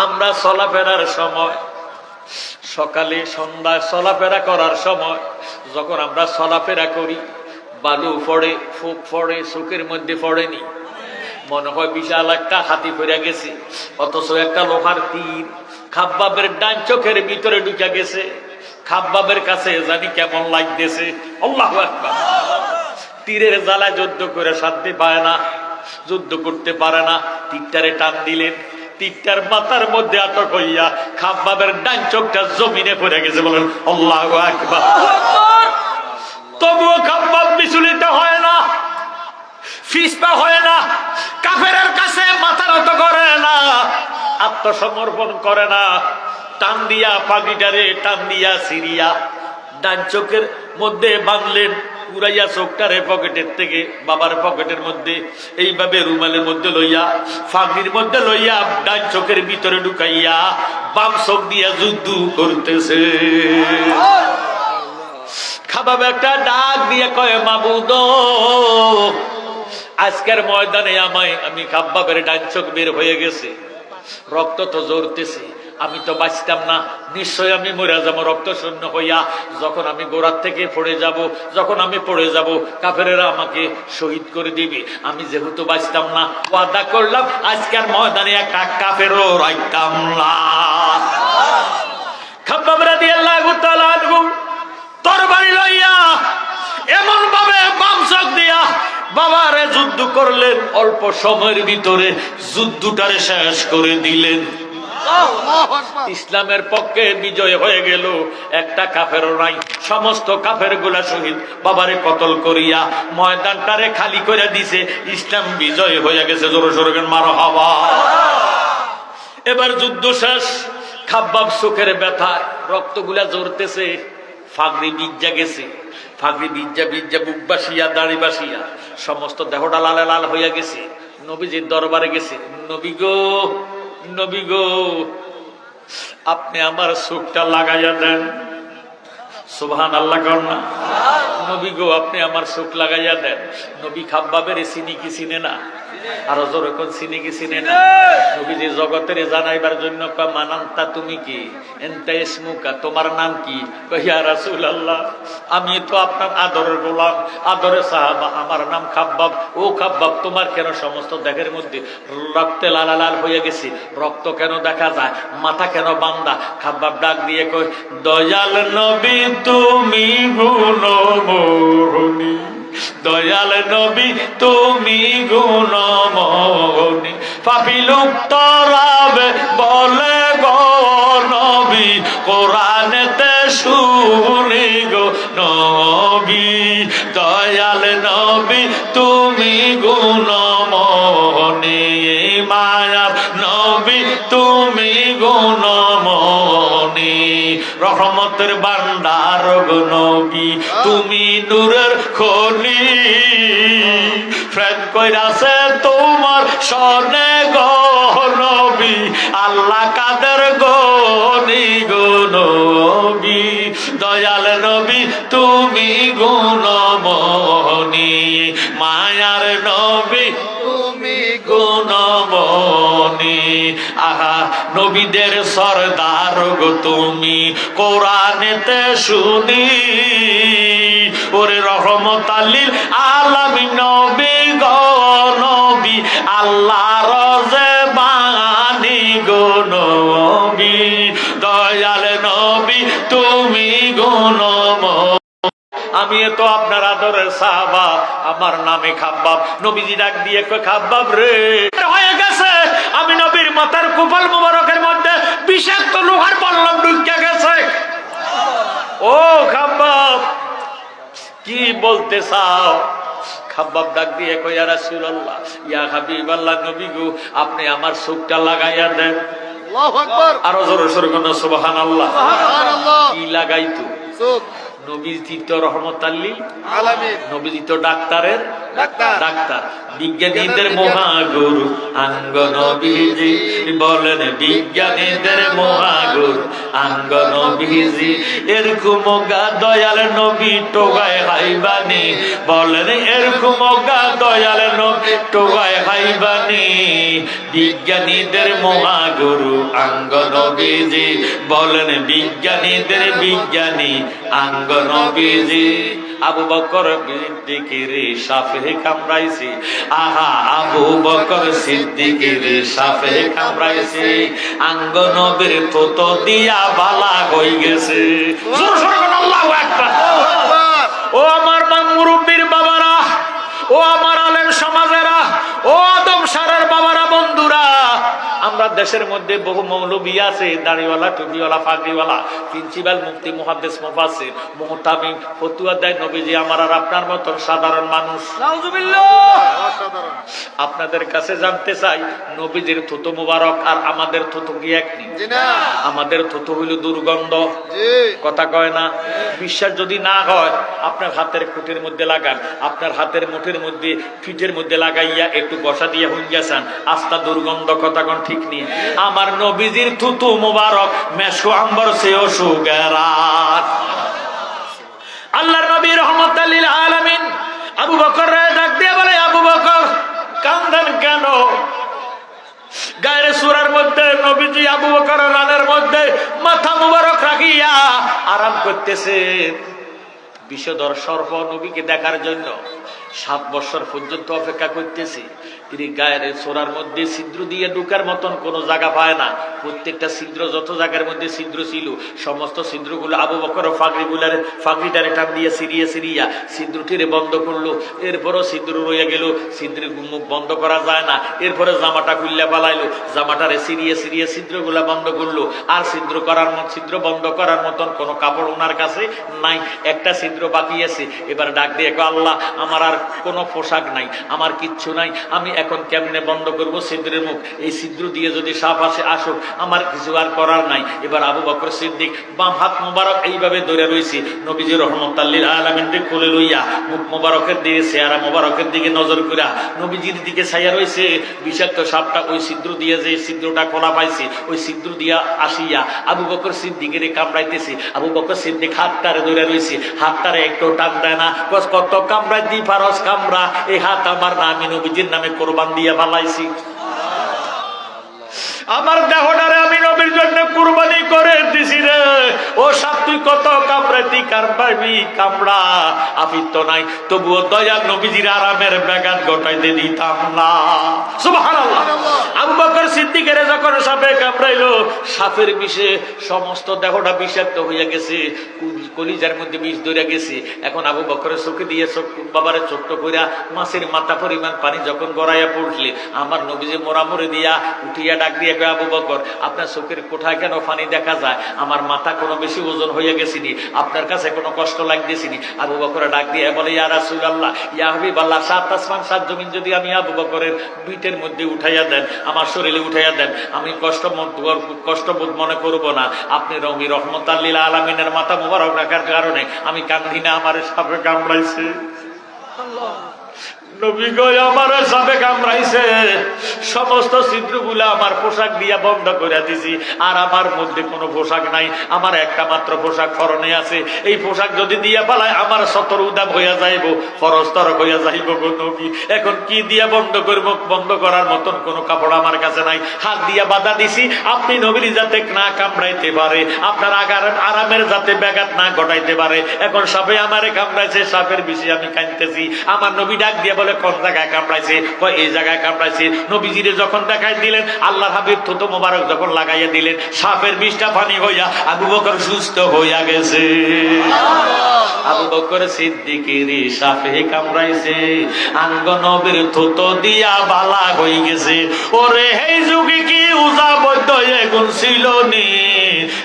আমরা চলাফেরার সময় সকালে সন্ধ্যায় চলাফেরা করার সময় যখন আমরা চলাফেরা করি বালু পড়ে ফুক পড়ে চোখের মধ্যে পড়েনি মনে হয় বিশাল একটা হাতি পড়ে গেছে অথচ একটা লোহার তীর খাব্বাবের ডান চোখের ভিতরে ঢুকে গেছে খাব্বাবের কাছে জানি কেমন লাগতেছে আল্লাহু আকবার তীরের জ্বালায় যুদ্ধ করে শান্তি পায় না যুদ্ধ করতে পারে না তীরটারে টান দিলেন তীরটার মাথার মধ্যে আটক হইয়া খাব্বাবের ডান চোখটা জমিনে পড়ে গেছে বলেন আল্লাহু আকবার তবুও খাব্বাব বিচলিত হয় না ফিসপা হয় না, কাফেরের কাছে মাথা নত করে না, আত্মসমর্পণ করে না। টান দিয়া পাগড়িটারে টান দিয়া সিরিয়া ডান চোখের মধ্যে বাঁধলেন, উড়াইয়া চোখটারে পকেটের থেকে বাবার পকেটের মধ্যে এইভাবে রুমালের মধ্যে লইয়া ফাগড়ির মধ্যে লইয়া ডান চোখের ভিতরে ঢুকাইয়া বাম চোখ দিয়া যুদ্ধ করতেছে। খাবাব একটা ডাক দিয়ে কয়, মাবুদ আজকের ময়দানে আমি খাব্বাবের ডান চোখ বের হয়ে গেছে, রক্ত তো ঝরতেছে, আমি তো বাঁচতাম না, নিশ্চয় আমি মরে যাবো রক্ত শূন্য হইয়া। যখন আমি গোড়ার থেকে পড়ে যাব, যখন আমি পড়ে যাব কাফেরেরা আমাকে শহীদ করে দিবে, আমি যেহেতু বাঁচতাম না, ওয়াদা করলাম আজকের ময়দানে একটা কাফেরও রাখতাম না। খাব্বাব রাদিয়াল্লাহু তাআলা আনহু তরবারি লইয়া এমন ভাবে বাম চোখ দিয়া বাবারে যুদ্ধ করলেন, অল্প সময়ের ভিতরে যুদ্ধটারে শেষ করে দিলেন। ইসলামের পক্ষে বিজয় হয়ে গেল, একটা কাফেরও নাই, সমস্ত কাফের গুলা শহীদ বাবারে কতল করিয়া ময়দানটারে খালি করে দিছে, ইসলাম বিজয় হয়ে গেছে। জোরে সোরে মারহাবা। এবার যুদ্ধ শেষ, খাব্বাব চোখের ব্যথায় রক্তগুলা ঝরতেছে, ফাগড়ি ভিজা গেছে, ফাগড়ি ভিজা ভিজা বুক বাসিয়া দাড়ি বাসিয়া সমস্ত দেহটা লালে লাল হইয়া গেছে। নবীজির দরবারে গেছে, নবী গো, নবী গো আপনি আমার চোখটা লাগাইয়া দেন। সুবহানাল্লাহ কন্যা। নবী গো আপনি আমার চোখ লাগাইয়া দেন। নবী খাব্বাবের চিনি কি চিনে না? আরো জোরে কোন চিনি কি চিনে না? নবীজি জগতের জানাইবার জন্য কয়, মানান্তা তুমি কি, এনতা ইসমুকা তোমার নাম কি? কয়, ইয়া রাসূলুল্লাহ আমি তো আপনার আদরের গোলাম, আদরের সাহাবা, আমার নাম খাব্বাব। ও খাব্বাব তোমার কেন সমস্ত দেহের মধ্যে রক্তে লাল লাল হয়ে গেছে, রক্ত কেন দেখা যায়, মাথা কেন বান্দা? খাব্বাব ডাক দিয়ে কয়, দয়াল নবী তুমি গুণমোহিনী, দয়াল নবী তুমি গুণমোহিনী, পাপী লোক তরাবে বলে গো নবী, কোরআনেতে শুনি গো নবী, দয়াল নবী তুমি গুণমোহিনী, মায়ার নবী তুমি গুণমোহিনী, রহমতের ভান্ডার গো নবী তুমি নূরের খনি, প্রেম কইরাছে তোমার সনে গো নবী, আল্লাহ কাদের গনি গো নবী, দয়াল নবী তুমি গুণমোহিনী, মায়ার নবী তুমি গুণমোহিনী। আহা নবীদের সরদার গো তুমি, কোরআনেতে শুনি ওরে রহমত লিল আলামিন নবী গো নবী, আল্লাহর জবানি গো নবী, দয়াল নবী তুমি গুণমোহিনী। আমি তো আপনার আদরের সাহাবা, আমার নামে খাব্বাব। নবীজি ডাক দিয়ে কয়, খাব্বাব রে হয়ে গেছে, আমি নবীর মাথার কুফল মুবারকের মধ্যে বিষাক্ত লোহার বল্লম ঢুকে গেছে। ও খাব্বাব কি বলতে চাও? খাব্বাব ডাক দিয়ে কয়, ইয়া রাসূলুল্লাহ, ইয়া হাবিবাল্লাহ, নবী গো আপনি আমার চোখটা লাগাইয়া দেন। আল্লাহু আকবার। আরো জোরে সোরে কোন সুবহানাল্লাহ। সুবহানাল্লাহ। কি লাগাইতো? চোখ। নবীজি তো রহমতুল লিল আলামিন, নবীজি তো ডাক্তারের ডাক্তার, বিজ্ঞানীদের মহাগুরু আঙ্গ নবীজি, বলেন বিজ্ঞানীদের মহাগুরু আঙ্গ নবীজি, এরকম গা দয়াল নবী টোগায় হাইবানি, বলেন এরকম গা দয়াল নবী টোগায় হাইবানি, বিজ্ঞানীদের মহাগুরু আঙ্গ নবীজি, বলেন বিজ্ঞানীদের বিজ্ঞানী আঙ্গ নবীজি। আবু বকর সিদ্দিকের সাফে কামড়াইছে, আহা আবু বকর সিদ্দিকের সাফে কামড়াইছে, আঙ্গ নবীর তোত দিয়া বালা হয়ে গেছে। জোর সোরে বলেন আল্লাহু আকবার। ও আমার মুরব্বির বাবারা, ও আমার আলেম সমাজেরা, ও আদম সারার বাবারা, বন্ধুরা, আমরা আমরা দেশের মধ্যে বহু মৌলবী আছে, দাড়িওয়ালা, টুপিওয়ালা, পাগড়িওয়ালা, প্রিন্সিপাল, মুফতি, মুহাদ্দিস, মুফাসসির, মুহতামিম, ফতুয়া দেয়। নবীজি আমার আর আপনার মতন সাধারণ মানুষ। অসাধারণ। আপনাদের কাছে জানতে চাই, নবীজির থুতু মুবারক আর আমাদের থুতু কি এক নেই? জি না। আমাদের থুতু হইল দুর্গন্ধ, জি। কথা কয় না। বিশ্বাস যদি না হয়, আপনার হাতের কুটির মধ্যে লাগান, আপনার হাতের মুঠির মধ্যে, ফিটের মধ্যে লাগাইয়া একটু বসা দিয়ে হুঁজাসান, আস্তা দুর্গন্ধ, কথা কোন ঠিক নেই। আমার নবীজির থুতু মুবারক মেশো আম্বর সেও সুগারাত। আল্লাহর নবী রহমাতাল লিল আলামিন আবু বকর রে ডাক দিয়ে বলে, আবু বকর কান্দেন কেন? গায়ের সূরার মধ্যে নবীজি আবু বকর রানের মধ্যে মাথা মুবারক রাখিয়া আরাম করতেছেন। বিষধর সর্প নবীকে দেখার জন্য 7 বছর পর্যন্ত অপেক্ষা করতেছি। তিনি গায়ের ছোড়ার মধ্যে ছিদ্র দিয়ে ঢুকার মতন কোন জায়গা পায় না। প্রত্যেকটা ছিদ্র, যত জায়গার মধ্যে ছিদ্র ছিল, সমস্ত ছিদ্রগুলো আবু বকর ফাগড়িটারে টান দিয়ে সিরিয়া সিরিয়া ছিদ্রটিরে বন্ধ করলো। এরপরও ছিদ্র রইয়া গেল, ছিদ্রের মুখ বন্ধ করা যায় না। এরপরে জামাটা খুললে পালাইলো, জামাটারে সিরিয়ে সিরিয়ে ছিদ্রগুলা বন্ধ করলো। আর ছিদ্র বন্ধ করার মতন কোনো কাপড় ওনার কাছে নাই, একটা ছিদ্র বাকি আছে। এবার ডাক দিয়ে, আল্লাহ আমার আর কোনো পোশাক নাই, আমার কিচ্ছু নাই, আমি এখন কেমনে বন্ধ করব ছিদ্রের মুখ? এই ছিদ্র দিয়ে যদি সাপ আসে আসুক, আমার কিছু আর করার নাই। এবার আবু বকর সিদ্দিক বাম হাত মুবারক এইভাবে ধরে রয়েছে, নবীজি রহমাতাল লিল আলামিনকে কোলে লইয়া মুখ মুবারকের দিকে, চেহারা মুবারকের দিকে নজর কইরা নবীজির দিকে ছাইয়া রয়েছে। বিষাক্ত সাপটা ওই ছিদ্র দিয়ে, যে ছিদ্রটা খোলা পাইছে, ওই ছিদ্র দিয়া আসিয়া আবু বকর সিদ্দিকের কামড়াইতেছে। আবু বকর সিদ্দিক হাতটারে ধরে রয়েছে, হাতটারে একটু টান দেয় না। কত কামড়াই দি পারস কামড়া, এই হাত আমার না, আমি নবীজির নামে কোরবান দিয়ে ফালাইছি। আমার দেহটারে আমি নবীর জন্য কুরবানি করে দিছি রে। ও সাপ তুই কত কামড়াইতি, কামড়াবি কামড়া, আফিত তো নাই, তবুও দয়াল নবীজির আরামের ব্যাঘাত ঘটাইতে দিতাম না। সুবহানাল্লাহ। আবু বকর সিদ্দিকের যখন সাপে কামড়াইলো, সাপের বিষে সমস্ত দেহটা বিষাক্ত হইয়া গেছে, কলিজার মধ্যে বিষ ধরে গেছে। এখন আবু বকরের চোখে দিয়ে বাবারে ছোট্ট কইরা মাছের মাথা পরিমাণ পানি যখন গড়াইয়া পড়লে, আমার নবীজি মোরামুরি দিয়া উঠিয়া ডাক দিয়ে, আবু বকর আপনার চোখের কোঠায় কেন পানি দেখা যায়? আমার মাথা কোনো বেশি ওজন হয়ে গেছিনি, আপনার কাছে কোনো কষ্ট লাগতেছিনি? আবু বকর ডাক দিয়ে বলে, ইয়া রাসূলুল্লাহ, ইয়া হাবিবাল্লাহ, 7 আসমান 7 জমিন যদি আমি আবু বকরের পিঠের মধ্যে উঠাইয়া দেন, আমার শরীরে উঠাইয়া দেন, আমি কষ্টবোধ মনে করব না। আপনি রবি রহমাতাল লিল আলামিনের মাথা মুবারক রাখার কারণে আমি কান্দি না, আমার সাপে কামড়াইছে। নবী গো, আমার সাপে কামড়াইছে, সমস্ত ছিদ্রগুলা আমার পোশাক দিয়া বন্ধ করে দিছি, আর আমার মধ্যে কোনো পোশাক নাই, আমার একটা মাত্র পোশাক পরনে আছে। এই পোশাক যদি দিয়া পালায়, আমার সতর উদাম হইয়া যাইব, ফরস্তরক হইয়া যাইব গো নবী। এখন কি দিয়া বন্ধ করব? বন্ধ করার মতন কোনো কাপড় আমার কাছে নাই। হাত দিয়া বাধা দিছি, আপনি নবীর যাতে না কামড়াইতে পারে, আপনার আরামের যাতে ব্যাঘাত না ঘটাইতে পারে। এখন সাপে আমারে কামড়াইছে, সাপের বিষয়ে আমি কাঁদতেছি। আমার নবী ডাক দিয়ে বলে, কোন জায়গায় কামড়াইছে? এই জায়গায় কামড়াইছে। নবীজিরে যখন দেখাই দিলেন, আল্লাহর হাবিব থুতু মোবারক যখন লাগাইয়া দিলেন, সাপের বিষটা পানি হইয়া আবু বকর সুস্থ হইয়া গেছে। আবু বকর সিদ্দিকের সাপে কামড়াইছে, আঙ্গ নবীর থুতু দিয়া বালা হয়ে গেছে। ওরে এই যুগে কি উজা বৈদ্য এগুন ছিল নি?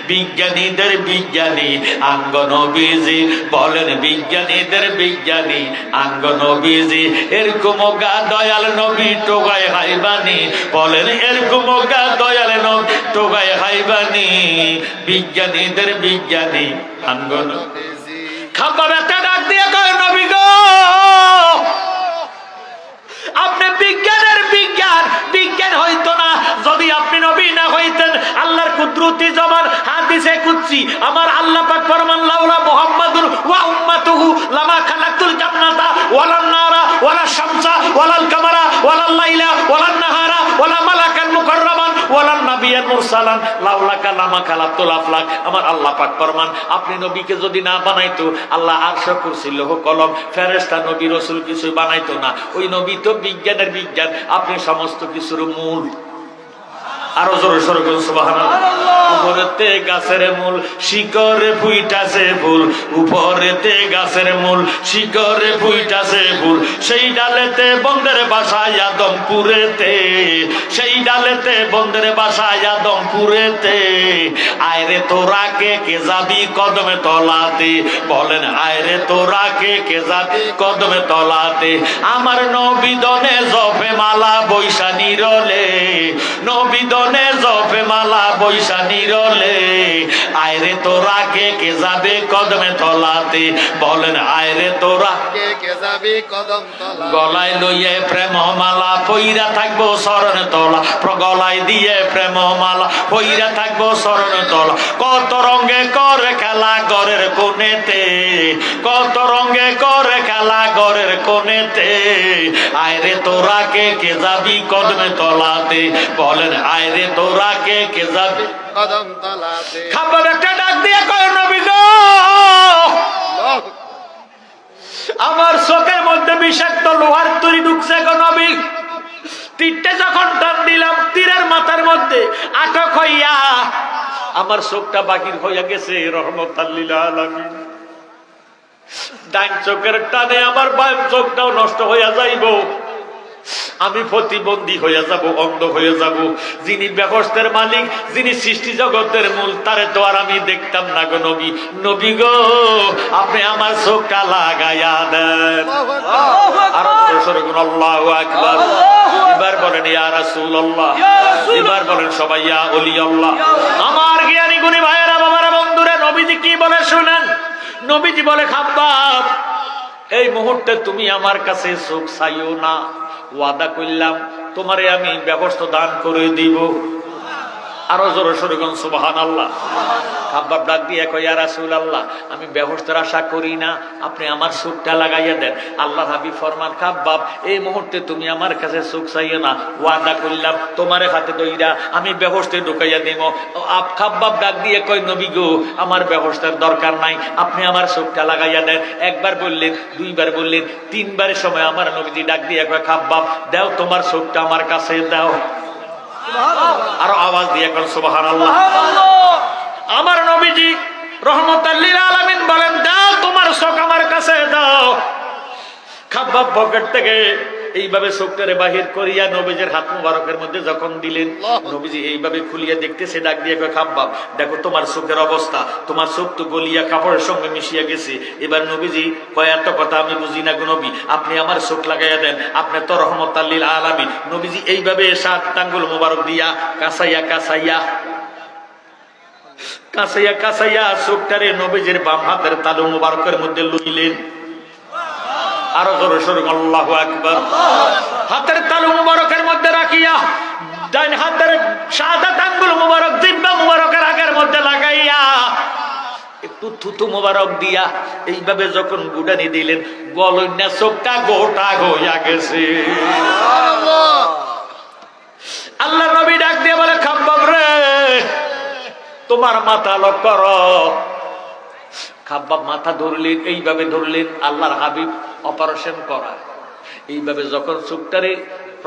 বিজ্ঞানীদের বিজ্ঞানী আঙ্গ নবীজি বলেন, বিজ্ঞানীদের বিজ্ঞানী আঙ্গ নবীজি এরকম গা দয়াল নবী টোগায় হাইবানি, বলেন এরকম গা দয়াল নবী টোগায় হাইবানি। বিজ্ঞানীদের বিজ্ঞানী আঙ্গ নবীজি। খাম্বা ব্যথা ডাক দিয়ে কয়, নবী গো, আপনি বিজ্ঞানের বিজ্ঞান, বিজ্ঞান হইতো না যদি আপনি নবী না হইতেন। আল্লাহর কুদরতি জবান হাদিসে কুদসি আমার আল্লাহ পাক ফরমান, লাউলা মুহাম্মাদুর ওয়া উম্মাতুহু লামা খালাকতুল জান্নাতা ওয়ালান নারা ওয়ালা শামসা ওয়ালাল কামারা ওয়ালাল লাইলা ওয়ালান নাহারা ওয়ালা মালাকান মুকাররামান ওয়ালান নাবিয়ান মুরসালান লাউলাকা লামা খালাকতুল আফলাক। আমার আল্লাহ পাক ফরমান, আপনি নবীকে যদি না বানাইতো, আল্লাহ আরশ কুরসি লৌহ কলম ফেরেশতা নবী রাসূল কিছু বানাইতো না। ওই নবী তো বিজ্ঞানের বিজ্ঞান, আপনি সমস্ত কিছুর মূল। আরো জোরে সরে বলুন সুবহানাল্লাহ। উপরের উপরেতে গাছের মূল শিকড়ে ফুইটাছে ফুল, উপরেতে গাছের মূল শিকড়ে ফুইটাছে ফুল, সেই ডালেতে বন্ধের বাসায় আদমপুরেতে, সেই ডালেতে বন্ধের বাসায় আদমপুরেতে। আয়রে তোরা কে কে যাবি কদমে তলাতে, বলেন আয়রে তোরা কে কে যাবি কদমে তলাতে। আমার নবিদনে জপে মালা বৈশা নিরলে, নবিদনে জপে মালা বৈশা নিরলে। আয়রে তোরা কে কে যাবে কদমে তলাতে, বলেন আয়রে তোরা কে কে যাবি কদম তলা। গলায় লইয়ে প্রেম মালা পইরা থাকবো শরণ তলা, গলায় দিয়ে প্রেম মালা পইরা থাকবো শরণ তলা। কত রঙে করে খেলা ঘরের কোণেতে, কত রঙে করে খেলা ঘরের কোণেতে। আয়রে তোরা কে কে যাবি কদমে তলাতে, বলেন আয়রে তোরা কে কে যাবি কদম তলাতে। খাবার একটা ডাক দিয়ে কয় নবী গো, আমার চোখের মধ্যে বিষাক্ত লোহার তুরি ঢুকছে গো নবী। তীরটা যখন টান দিলাম তীরের মাথার মধ্যে আটক হইয়া আমার চোখটা বাকির হইয়া গেছে রহমতাল লিল আলামিন। ডান চোখের টানে আমার বাম চোখটাও নষ্ট হইয়া যাইব, আমি প্রতিবন্ধী হইয়া যাব, অন্ধ হয়ে যাব। যিনি বেহেশতের মালিক, যিনি সৃষ্টি জগতের মূল, তারে তো আর আমি দেখতাম না গো নবী। নবী গো আপনি আমার চোখটা লাগাইয়া দেন। আরো সরে গুণ আল্লাহু আকবার। এবার বলেন ইয়া রাসূলুল্লাহ, এবার বলেন সবাই ইয়া ওলি আল্লাহ। আমার জ্ঞানী গুণী ভাইয়েরা, বাবারা, বন্ধুরা, নবীজি কি বলে শুনেন। নবীজি বলে খাব্বাব এই মুহূর্তে তুমি আমার কাছে চোখ চাইও না, ওয়াদা করলাম তোমারে আমি ব্যবস্থা দান করে দিব। আরো জোরে সরে কোন সুবহানাল্লাহ। খাব্বাব ডাক দিয়ে কয় ইয়া রাসূলুল্লাহ আমি ব্যবস্থার আশা করি না, আপনি আমার চোখটা লাগাইয়া দেন। আল্লাহর হাবিব ফরমান খাব্বাব এই মুহূর্তে তুমি আমার কাছে চোখ চাইও না, ওয়াদা করলাম তোমার হাতে দইরা আমি ব্যবস্থা ঢুকাইয়া দিব। খাব্বাব ডাক দিয়ে কয় নবী গো আমার ব্যবস্থার দরকার নাই, আপনি আমার চোখটা লাগাইয়া দেন। একবার বললেন, দুইবার বললেন, তিনবারের সময় আমার নবীজি ডাক দিয়ে কয় খাব্বাব দাও তোমার চোখটা আমার কাছে দাও। আরো আওয়াজ দিয়ে কোন সুবহানাল্লাহ। আমার নবীজি রহমতাল লিল আলামিন বলেন দাও তোমার চোখ আমার কাছে দাও। খাব্বাব পকেট থেকে এইভাবে চোখটারে বাহির করিয়া নবীজির হাত মুবারকের মধ্যে যখন দিলেন, নবীজি এইভাবে খুলিয়া দেখতেছে, ডাক দিয়ে কয় খাব্বাব দেখো তোমার চোখের অবস্থা, তোমার চোখ তো গলিয়া কাপড়ের সঙ্গে মিশিয়া গেছে। এবার নবীজি কয় এত কথা আমি বুঝি না গো নবী, আপনি আমার চোখ লাগাইয়া দেন, আপনি তো রহমতাল লিল আলামিন। নবীজি এইভাবে সাত আঙ্গুল মুবারক দিয়া কাছাইয়া কাছাইয়া কাছাইয়া কাছাইয়া চোখটারে নবীজির বাম হাতের তালু মুবারকের মধ্যে লইলেন। আরো জোরে সরে আল্লাহু আকবার। হাতের তালু মুবারকের মধ্যে রাখিয়া ডান হাতের শাহাদাত আঙ্গুল মুবারক জিহ্বা মুবারকের আগের মধ্যে লাগাইয়া একটু থুতু মুবারক দিয়া এইভাবে যখন গুডানি দিলেন, গলইনা চোখটা গোটা হইয়া গেছে। আল্লাহ নবী ডাক দিয়ে বলে খাব্বাব রে তোমার মাথা লক করো। খাব্বাব মাথা ধরলেন, এইভাবে ধরলেন। আল্লাহর হাবিব অপারেশন করা এইভাবে যখন চোখটারে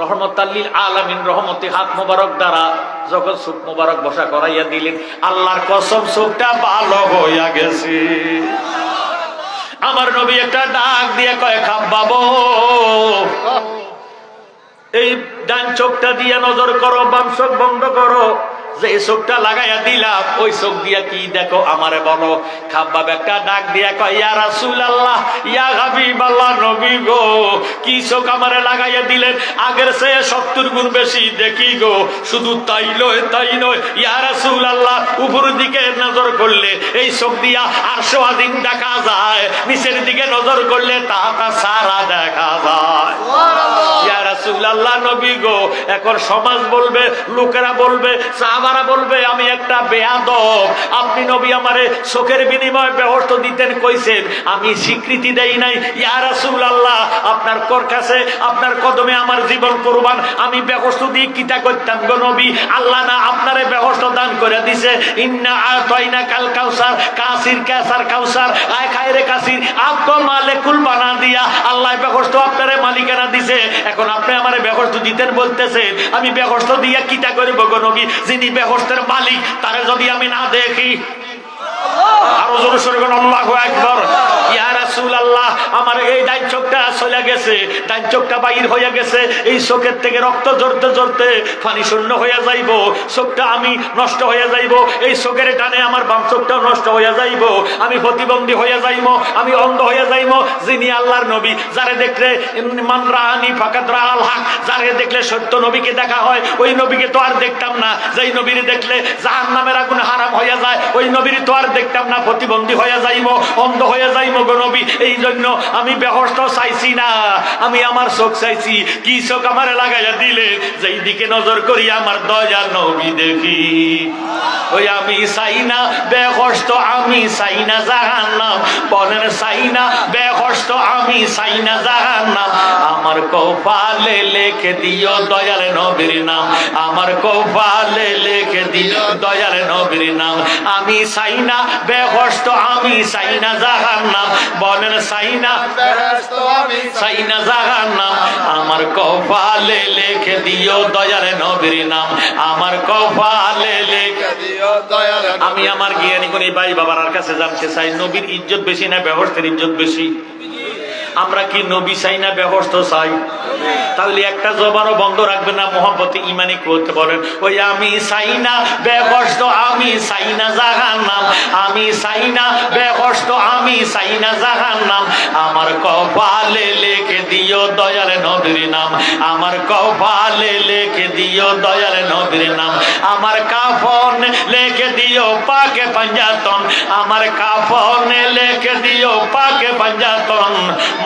রহমতাল লিল আলামিন রহমতে হাত মোবারক দ্বারা যখন চোখ মোবারক বসা করাইয়া দিলেন, আল্লাহর কসম চোখটা ভালো হইয়া গেছে। আমার নবী একটা ডাক দিয়ে কয় খাব্বাব এই ডান চোখটা দিয়ে নজর করো, বাম চোখ বন্ধ করো। যে চোখটা লাগাইয়া দিলাম ওই চোখ দিয়া কি দেখো আমারে বলো। খাব্বাব একটা ডাক দিয়া কয় ইয়া রাসূলুল্লাহ ইয়া হাবিবাল্লাহ নবী গো কি চোখ আমারে লাগাইয়া দিলেন, আগের চেয়ে 70 গুণ বেশি দেখি গো। শুধু তাই নয় ইয়া রাসূলুল্লাহ উপরের দিকে নজর করলে এই চোখ দিয়া আরশ আজিম দেখা যায়, নিচের দিকে নজর করলে তাহতা সারা দেখা যায়। ইয়া রাসূলুল্লাহ নবী গো এখন সমাজ বলবে, লোকেরা বলবে, সাহাবারা বলবে আমি একটা বেয়াদব। আপনি নবী আমারে চোখের বিনিময়ে বেহস্ত দিতেন কইছেন, আমি স্বীকৃতি দেই নাই। ইয়া রাসূলুল্লাহ আপনার কাছে আপনার কদমে আমার জীবন কুরবান, আমি বেহস্ত দিয়ে কিতা করতাম গো নবী। আল্লাহ না আপনারে বেহস্ত দান করে দিছে। ইন্না আতাইনা কাল কাউসার কাসির কাসার কাউসার আয় খায়রে কাসির আপনি মালিকুল বানা দিয়া আল্লাহ বেহস্ত আপনারে মালিকানা দিছে। এখন আপনি আমার বেহস্ত দিতেন বলতেছে, আমি বেহস্ত দিয়া কিটা করব গো নবী? যিনি বেহস্তের মালিক তারে যদি আমি না দেখি। আরো জোরে সরে বলেন আল্লাহু আকবার। ইয়া রাসূলুল্লাহ, আমার এই ডান চোখটা চলে গেছে, ডান চোখটা বাইর হয়ে গেছে, এই চোখের থেকে রক্ত ঝরতে ঝরতে পানি শূন্য হয়ে যাইব, চোখটা আমি নষ্ট হয়ে যাইব, এই চোখের টানে আমার বাম চোখটাও নষ্ট হয়ে যাইব, আমি প্রতিবন্ধী হয়ে যাইব, আমি অন্ধ হয়ে যাইব। যিনি আল্লাহর নবী, যারে দেখলে মান রাআনি ফাকাদ রাআল হক, যারে দেখলে সত্য নবীকে দেখা হয়, ওই নবীকে তো আর দেখতাম না। যেই নবীর দেখলে জাহান্নামের আগুন হারাম হয়ে যায়, ওই নবীর তো আর দেখতাম না, প্রতিবন্ধী হয়ে যাইব, অন্ধ হয়ে যাইব গো নবী। এই জন্য আমি বেহস্ত চাইছি না, আমি আমার চোখ চাইছি। কি চোখ আমার লাগাইয়া দিলে, যেই দিকে নজর করি আমার দয়াল নবী দেখি। ওই আমি চাই না বেহস্ত, আমি চাই না জাহান্নাম, বলেন চাই না বেহস্ত, আমি চাই না জাহান্নাম। আমার কপালে লিখে দিও দয়াল নবীর নাম, আমার কপালে লিখে দিও দয়াল নবীর নাম। আমি চাই না বেহস্ত, আমি চাই না জাহান্নাম, বলেন চাই না বেহেশত আমি চাই না জাহান্নাম। আমার কপালে লিখে দিও দয়াল নবীর নাম, আমার কপালে লিখে দিও দয়াল নবী। আমি আমার জ্ঞানী গুণী ভাই বাবার কাছে জানতে চাই, নবীর ইজ্জত বেশি না বেহস্তের ইজ্জত বেশি? আমরা কি নবী চাই না বেহস্ত চাই? তাহলে একটা জবানও বন্ধ রাখবে না মোহাম্মতে ইমানি করতে বলেন। ওই আমি চাই না বেহস্ত, আমি চাই না জাহান্নাম, আমি চাই না বেহস্ত, আমি চাই না জাহান্নাম। আমার কপালে লিখে দিও দয়াল নবীর নাম, আমার কপালে লিখে দিও দয়াল নবীর নাম। আমার কাফন লিখে দিও পাকে পাঞ্জাতন, আমার কাফন লিখে দিও পাকে পাঞ্জাতন।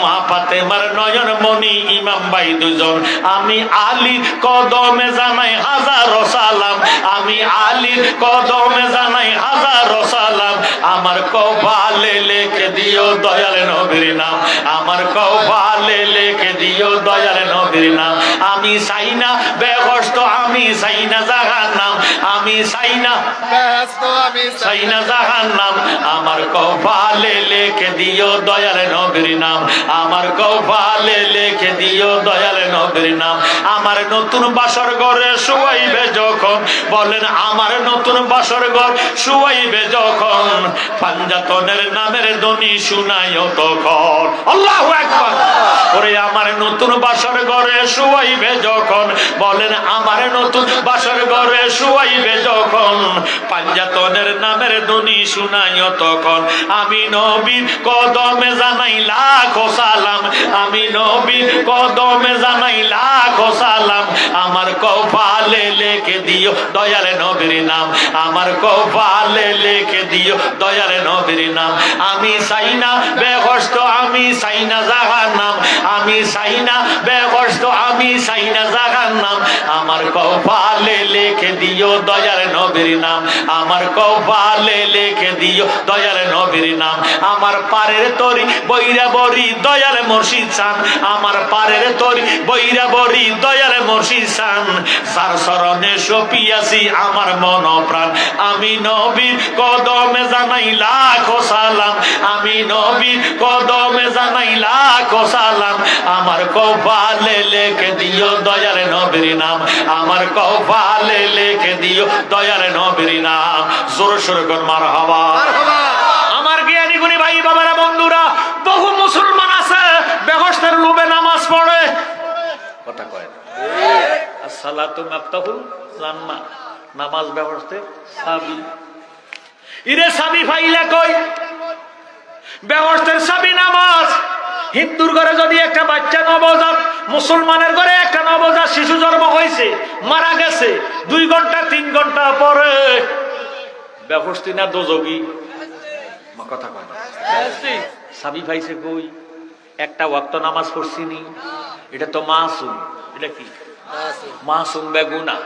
মা ফাতেমার নয়ন মনি ইমাম ভাই দুজন, আমি আলীর কদমে জানাই হাজারো সালাম, আমি আলীর কদমে জানাই হাজারো সালাম। আমার কপালে লিখে দিও দয়াল নবীর নাম, আমার কপালে লিখে দিও দয়াল নবীর নাম। আমি চাই না বেহস্ত, আমি চাই না জাহান্নাম, আমি চাই না বেহেশত আমি চাই না জাহান্নাম। আমার কপালে লিখে দিও দয়াল নবীর নাম, আমার কপালে লিখে দিও দয়াল নবীর নাম। আমার নতুন বাসর ঘরে শুয়াইবে যখন, বলেন আমার নতুন বাসর ঘর শুয়াইবে যখন, পাঞ্জাতনের নামের ধ্বনি শুনাইও তখন। আল্লাহু আকবার। ওরে আমার নতুন বাসর ঘরে শুয়াইবে যখন, বলেন আমার নতুন বাসর ঘরে শুয়াইবে যখন, পাঞ্জাতনের নামের ধ্বনি শুনাইও তখন। আমি নবীর কদমে জানাই লাখো সালাম, আমি নবীর কদমে জানাই লাখো সালাম। আমার কপালে লিখে দিও দয়াল নবীর নাম, আমার কপালে লিখে দিও দয়াল নবীর নাম। আমি চাই না বেহস্ত, আমি চাই না জাহান্নাম, আমি চাই না বেহস্ত, আমি চাই না জাহান্নাম। আমার কপালে লিখে দিও দয়াল নবীর নাম, আমার কপালে লিখে দিও দয়াল নবীর নাম। আমার পারের তরি বৈরা বরি দয়াল মুর্শিদ চান, আমার পারের তরি বৈরা বরি দয়াল মুর্শিদ চান। যার শরণে সপিয়াছি আমার মন প্রাণ, আমি নবীর কদমে জানাই লাখো সালাম, আমি নবীর কদমে জানাই লাখো সালাম। আমার কপালে লিখে দিও দয়াল নবীর নাম, আমার কপালে লিখে দিও দয়াল নবীর নাম। জোর সোরে কোন মারহাবা। মারহাবা। আমার জ্ঞানী গুণী ভাই বাবারা বন্ধুরা, বহু মুসলমান আছে বেহস্তের লোভে নামাজ পড়ে, কথা কয় না। আসসালাতু মাফতাহুল জান্নাহ, নামাজ বেহস্তের চাবি। ইরে চাবি ফাইলা কই? বেহস্তের চাবি নামাজ। হিন্দুর ঘরে যদি একটা বাচ্চা নবজাত, মুসলমানের ঘরে একটা নবজাত শিশু জন্ম হয়েছে, মারা গেছে, 2 ঘন্টা 3 ঘন্টা পরে বেহস্তি না দোজগি? কথা কয় না। চাবি পাইছে কই? একটা ওয়াক্ত নামাজ পড়ছিনি, এটা তো মাসুম। এটা কি? মাসুম বেগুনা।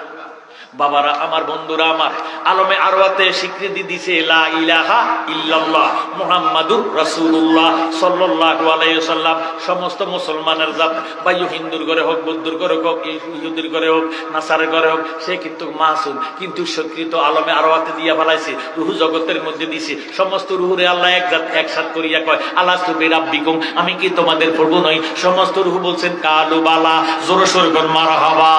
বাবারা আমার, বন্ধুরা আমার, আলমে আরওয়াতে স্বীকৃতি দিছে লা ইলাহা ইল্লাল্লাহ মুহাম্মাদুর রাসূলুল্লাহ সাল্লাল্লাহু আলাইহি ওয়াসাল্লাম। সমস্ত মুসলমানের জাত বা হিন্দুর ঘরে হোক, বৌদ্ধর ঘরে হোক, ইহুদির ঘরে হোক, নাসারের ঘরে হোক, সে কিন্তু মাসুম, কিন্তু স্বীকৃত আলমে আরওয়াতে দিয়া ফেলাইছে, রুহু জগতের মধ্যে দিছে। সমস্ত রুহুরে আল্লাহ একসাথ করিয়া কয় আলাস্তু বিরাব্বিকুম, আমি কি তোমাদের প্রভু নই? সমস্ত রুহু বলছেন কালু বালা, জোরে সোরে কোন মারহাবা।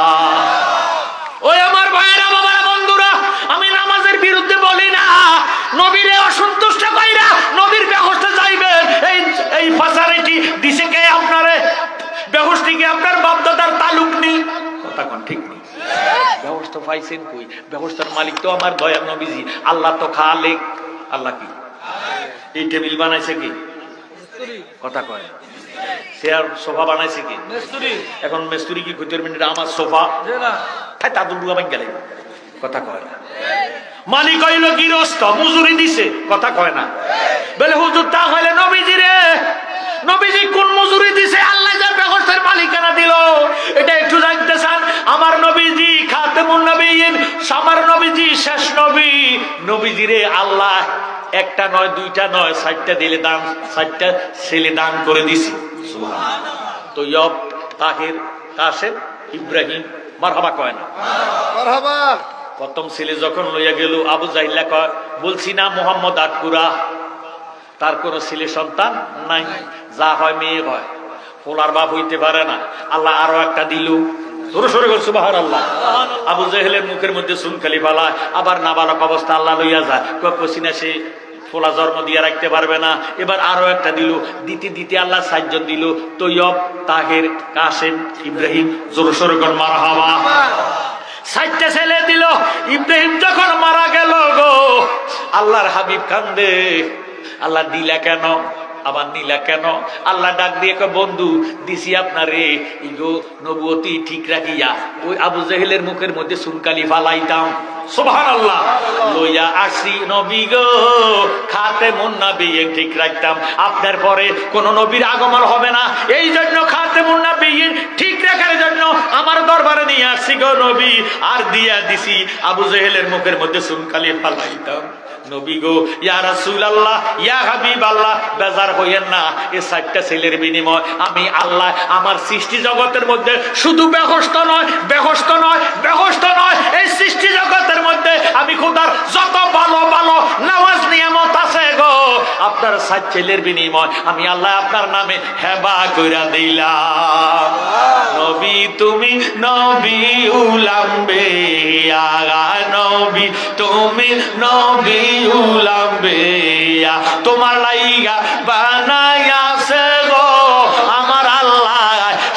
ওই আমার ভাইয়েরা, বাবারা, বন্ধুরা, আমি নামাজের বিরুদ্ধে বলি না। নবীরে অসন্তুষ্ট কইরা নবীর বেহস্তে যাইবেন, এই ফাসারিটি দিছে কে আপনারে? বেহস্তি কি আপনার বাপদাদার তালুক নেই? কথা কোন ঠিক নেই? ব্যবস্থা পাইছেন কই? ব্যবস্থার মালিক তো আমার দয়ার নবীজি। আল্লাহ তো খালেক। আল্লাহ কি? এই টেবিল বানাইছে কি? কথা কয়। চেয়ার সোফা বানাইছে কি? এখন মেস্তুরি কি কইতে মিনিট আমার সোফা কথা কয় না। মালিক হইল গৃহস্থ, মজুরি দিছে, কথা কয় না। বলে হুজুর তা হইলে নবীজি রে, নবীজি কোন মজুরি দিছে? আল্লাহ যার ব্যবস্থার মালিকানা দিল, এটা একটু জানতে চান? আমার নবীজি খাতেমুন নবীন, আমার নবীজি শেষ নবী। নবীজি রে আল্লাহ একটা নয়, দুইটা নয়, 4টা দিলে দান, 4টা ছেলে দান করে দিছি। তৈয়ব, তাহির, কাসেম, ইব্রাহিম, মারহাবা কয় না? মারহাবা। প্রথম ছেলে যখন লইয়া গেল, আবু জাহিল্লা কয়, বলছি না মোহাম্মদ আটকুরা, তার কোন ছেলে সন্তান নাই, যা হয় মেয়ে হয়, পোলার বাপ হইতে পারে না। আল্লাহ আরো একটা দিল, জোরে সোরে কর সুবহানাল্লাহ। আবু জাহেলের মুখের মধ্যে সুনখালি ফালায়, আবার নাবালক অবস্থা আল্লাহ লইয়া যায়, কছি না সে ফোলা জন্ম দিয়ে রাখতে পারবে না। এবার আরো একটা দিল, দিতে আল্লাহ 4 জন দিল, তৈয়ব, তাহের, কাসেম, ইব্রাহিম, জোরে সোরে কর মারহাবা। 4টা ছেলে দিল। ইব্রাহিম যখন মারা গেল গো, আল্লাহর হাবিব কান্দে, আল্লাহ দিলা কেন, আবার নিলা কেন? আল্লাহ ডাক দিয়ে কয়, বন্ধু দিছি আপনারে ইগো নবুয়তি ঠিক রাখিয়া ওই আবু জাহেলের মুখের মধ্যে সুনকালি ফালাইতাম। সুবহানাল্লাহ। লইয়া আসি নবী গো, খাতেমুন নবিয়্যিন ঠিক রাখতাম, আপনার পরে কোন নবীর আগমন হবে না, এই জন্য খাতেমুন নবিয়্যিন ঠিক রাখার জন্য আমার দরবারে নিয়ে আসছি গো নবী, আর দিয়া দিছি আবু জাহেলের মুখের মধ্যে সুনকালি ফালাইতাম। নবী গো, ইয়া রাসূলুল্লাহ, ইয়া হাবিবাল্লাহ, বেজার হইয়েন না, এই 4টা ছেলের বিনিময় আমি আল্লাহ আমার সৃষ্টি জগতের মধ্যে শুধু বেহস্ত নয়, এই সৃষ্টি জগতের মধ্যে আমি খোদার যত ভালো ভালো নামাজ নিয়ামত আছে গো, আপনার 4 ছেলের বিনিময় আমি আল্লাহ আপনার নামে হেবা কইরা দিলাম। নবী তুমি নবী উলাম্বে আগা, নবী তুমি নবী উলাম্বে, তোমার লাইগা বানাইয়াছে গো আমার আল্লাহ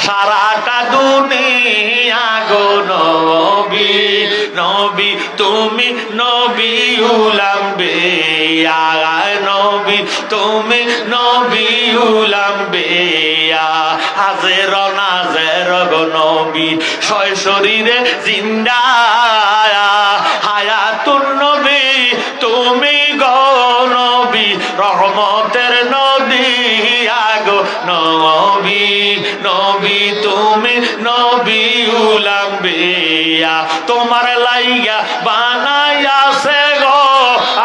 সারাটা দুনিয়া গো। নবী নবী তুমি নবী উলাম্বে আগা, নবী তুমি নবী উলাম্বে, হাজের নাজের গো নবী, ছয় শরীরে জিন্দা হায়াতুন নবী তুমি গো নবী, রহমতের নদী আগো নবী, নবী তুমি নবী উলাম্বে, তোমার লাইগা বানাইয়াছে গো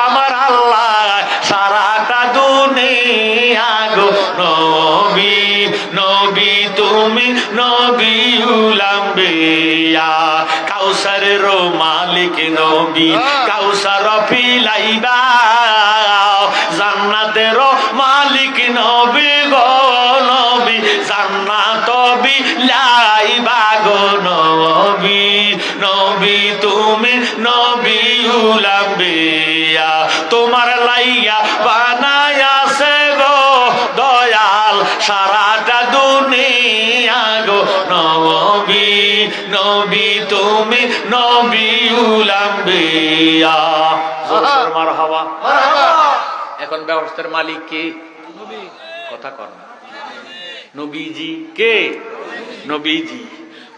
আমার আল্লাহ সারাটা দুনিয়া গো। নবী নবী তুমি নবী উলাম্বে, কাউসারের মালিক নবী, কাউসার পিলাইবা, জান্নাতের মালিক নবী গো নবী, জান্নাত বিলাইবা গো নবী, নবী তুমি নবী উলাম্বে, তোমার লাইগা বানাইয়াছে গো দয়াল সারাটা দুনিয়া গো। নবী নবী তুমি নবী উলাম্বে, মারহাবা। এখন ব্যবস্থার মালিক কে? কথা কর না। নবীজি কে? নবীজি।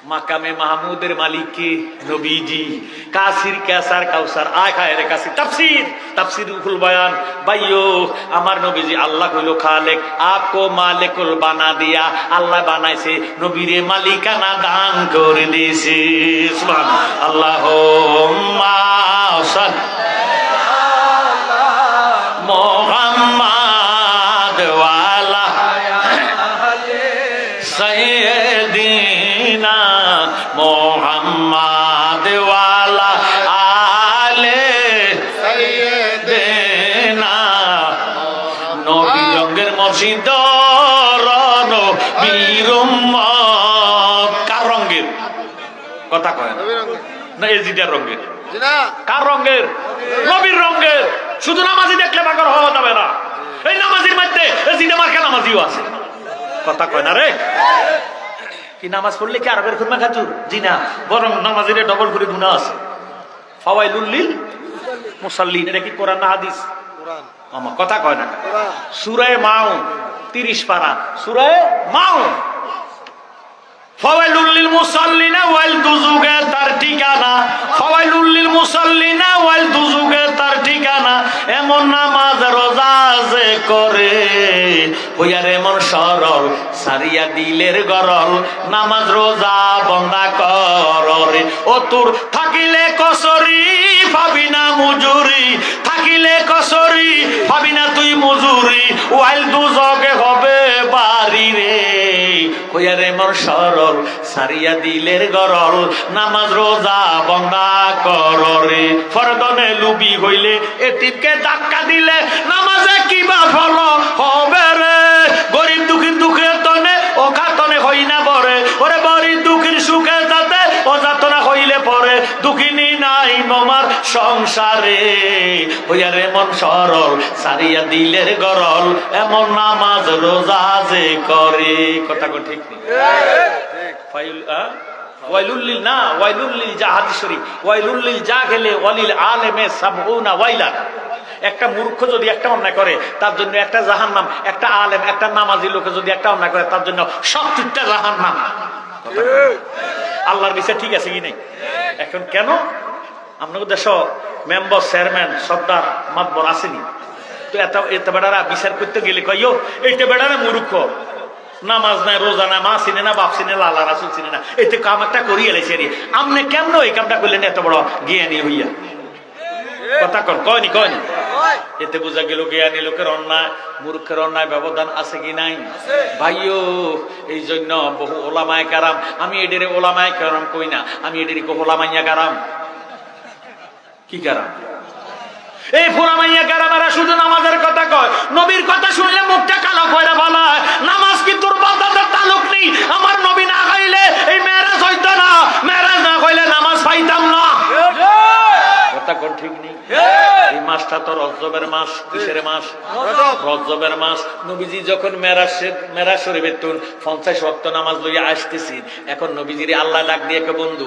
মাকামে মাহমুদের মালিক কে? নবীজি। কাসির কাসার কাউসার আয় খায় রে কাসির তাফসীর তাফসীরুল বয়ান। ভাইও আমার নবীজি আল্লাহ হইল খালেক, আপকো মালিকুল বানা দিয়া, আল্লাহ বানাইছে, নবীরে মালিকানা দান করে দিয়েছে। সুবহানাল্লাহ। আল্লাহুম্মা সাল্লি মুহাম্মাদ ওয়া আলা সাইয়্যিদিনা মুহাম্মাদ ওয়া আলা আলে সাইয়্যিদিনা। নবী রঙের মসজিদ নবীর উম্মত। কার রঙের কথা কয় না? এজিটার রঙের। কার রঙের? নবীর রঙের। শুধু নামাজি দেখলে বাকর হওয়া যাবে না। এই নামাজির মধ্যে এজিটা মার্কা নামাজিও আছে। কথা কয় না রে? কি নামাজ পড়লে কি আরবের খুরমা খাতুর? জি না, বরং নামাজির ডবল করে গুনাহ আছে। ফাওয়াইলুল লিল মুসাল্লিন। এটা কি কোরআন না হাদিস? কোরআন। আমার কথা কয় না। সূরা মাউন 30 পারা, সূরা মাউন। ফাওয়াইলুল লিল মুসাল্লিনা ওয়াল দুজুগে তার ঠিকানা, ফাওয়াইলুল লিল মুসাল্লিনা ওয়াল দুজুগে তার ঠিকানা। এমন নামাজ রোজা যে করে হইয়ার এমন সরল, সারিয়া দিলের গরল, নামাজ রোজা বন্দা কররে। ও তোর থাকিলে কসরি পাবি না মজুরি, থাকিলে কসরি পাবি না তুই মজুরি, ওয়াল দুজগে হবে বাড়ি রে। হইয়ার এমন সরল, সারিয়া দিলের গরল, নামাজ রোজা বন্দা কররে। ফরদনে লুবি হইলে এতিমকে ধাক্কা দিলে নামাজে কিবা ফল হবে রে। গরিব দুঃখীর দুঃখের তনে ও খাতনে হই না পরে, ওরে গরিব দুঃখীর সুখে যাতে ও যাতনা হইলে পরে, দুঃখিনী নাই নমার সংসারে। হইয়ার এমন সরল, সারিয়া দিলের গরল, এমন নামাজ রোজা যে করে। কথা কো ঠিক নেই? ওয়াইলুল লিল না, ওয়াইলুল লিল যা হাদিস শরীফ, ওয়াইলুল লিল যা গেলে ওয়ালিল আলেমে সাবউনা ওয়াইলা। একটা মূর্খ যদি একটা অন্যায় করে তার জন্য একটা জাহান্নাম, একটা আলেম একটা নামাজি লোকে যদি একটা অন্যায় করে তার জন্য 70টা জাহান্নাম। আল্লাহর বিচার ঠিক আছে কি নাই? এখন কেন আপনাদের দেশ মেম্বার চেয়ারম্যান সর্দার মাতবর আসেনি তো এত বেড়ারা বিচার করতে গেলে কইও এইটা বেড়ারা মূর্খ, নামাজ নাই, রোজা নাই, মা চিনে না, বাপ চিনে না, আল্লাহ রাসূল চিনে না, এতে কাম একটা করিয়ে এলেছে রে। আপনি কেমন এই কামটা করলেন এত বড় জ্ঞানী হইয়া? কথা কন, কয়নি কয়নি? এতে বোঝা গেল জ্ঞানী লোকের অন্যায় মূর্খের অন্যায় ব্যবধান আছে কি নাই? ভাইও এই জন্য বহু ওলামায়ে কেরাম, আমি এডেরে ওলামায়ে কেরাম কই না, আমি এডেরে কো ওলামাইয়া কেরাম। কি কেরাম? এই ফুরামাইয়া কেরামেরা শুধু নামাজের কথা কয়, নবীর কথা শুনলে মুখটা কালো করে বলায়। নামাজ কি তোর বাদাতের তালুক নেই? আমার নবী না গাইলে এই মেরাজ হইতো না, মেরাজ না কইলে নামাজ পাইতাম না। কথা কোন ঠিক নেই? এই মাসটা তো রজবের মাস। কিসের মাস? রজবের মাস। নবীজি যখন মেরাজ শরীফের তুন 50 ওয়াক্ত নামাজ লইয়া আসতেছি, এখন নবীজিরে আল্লাহ ডাক দিয়ে কে বন্ধু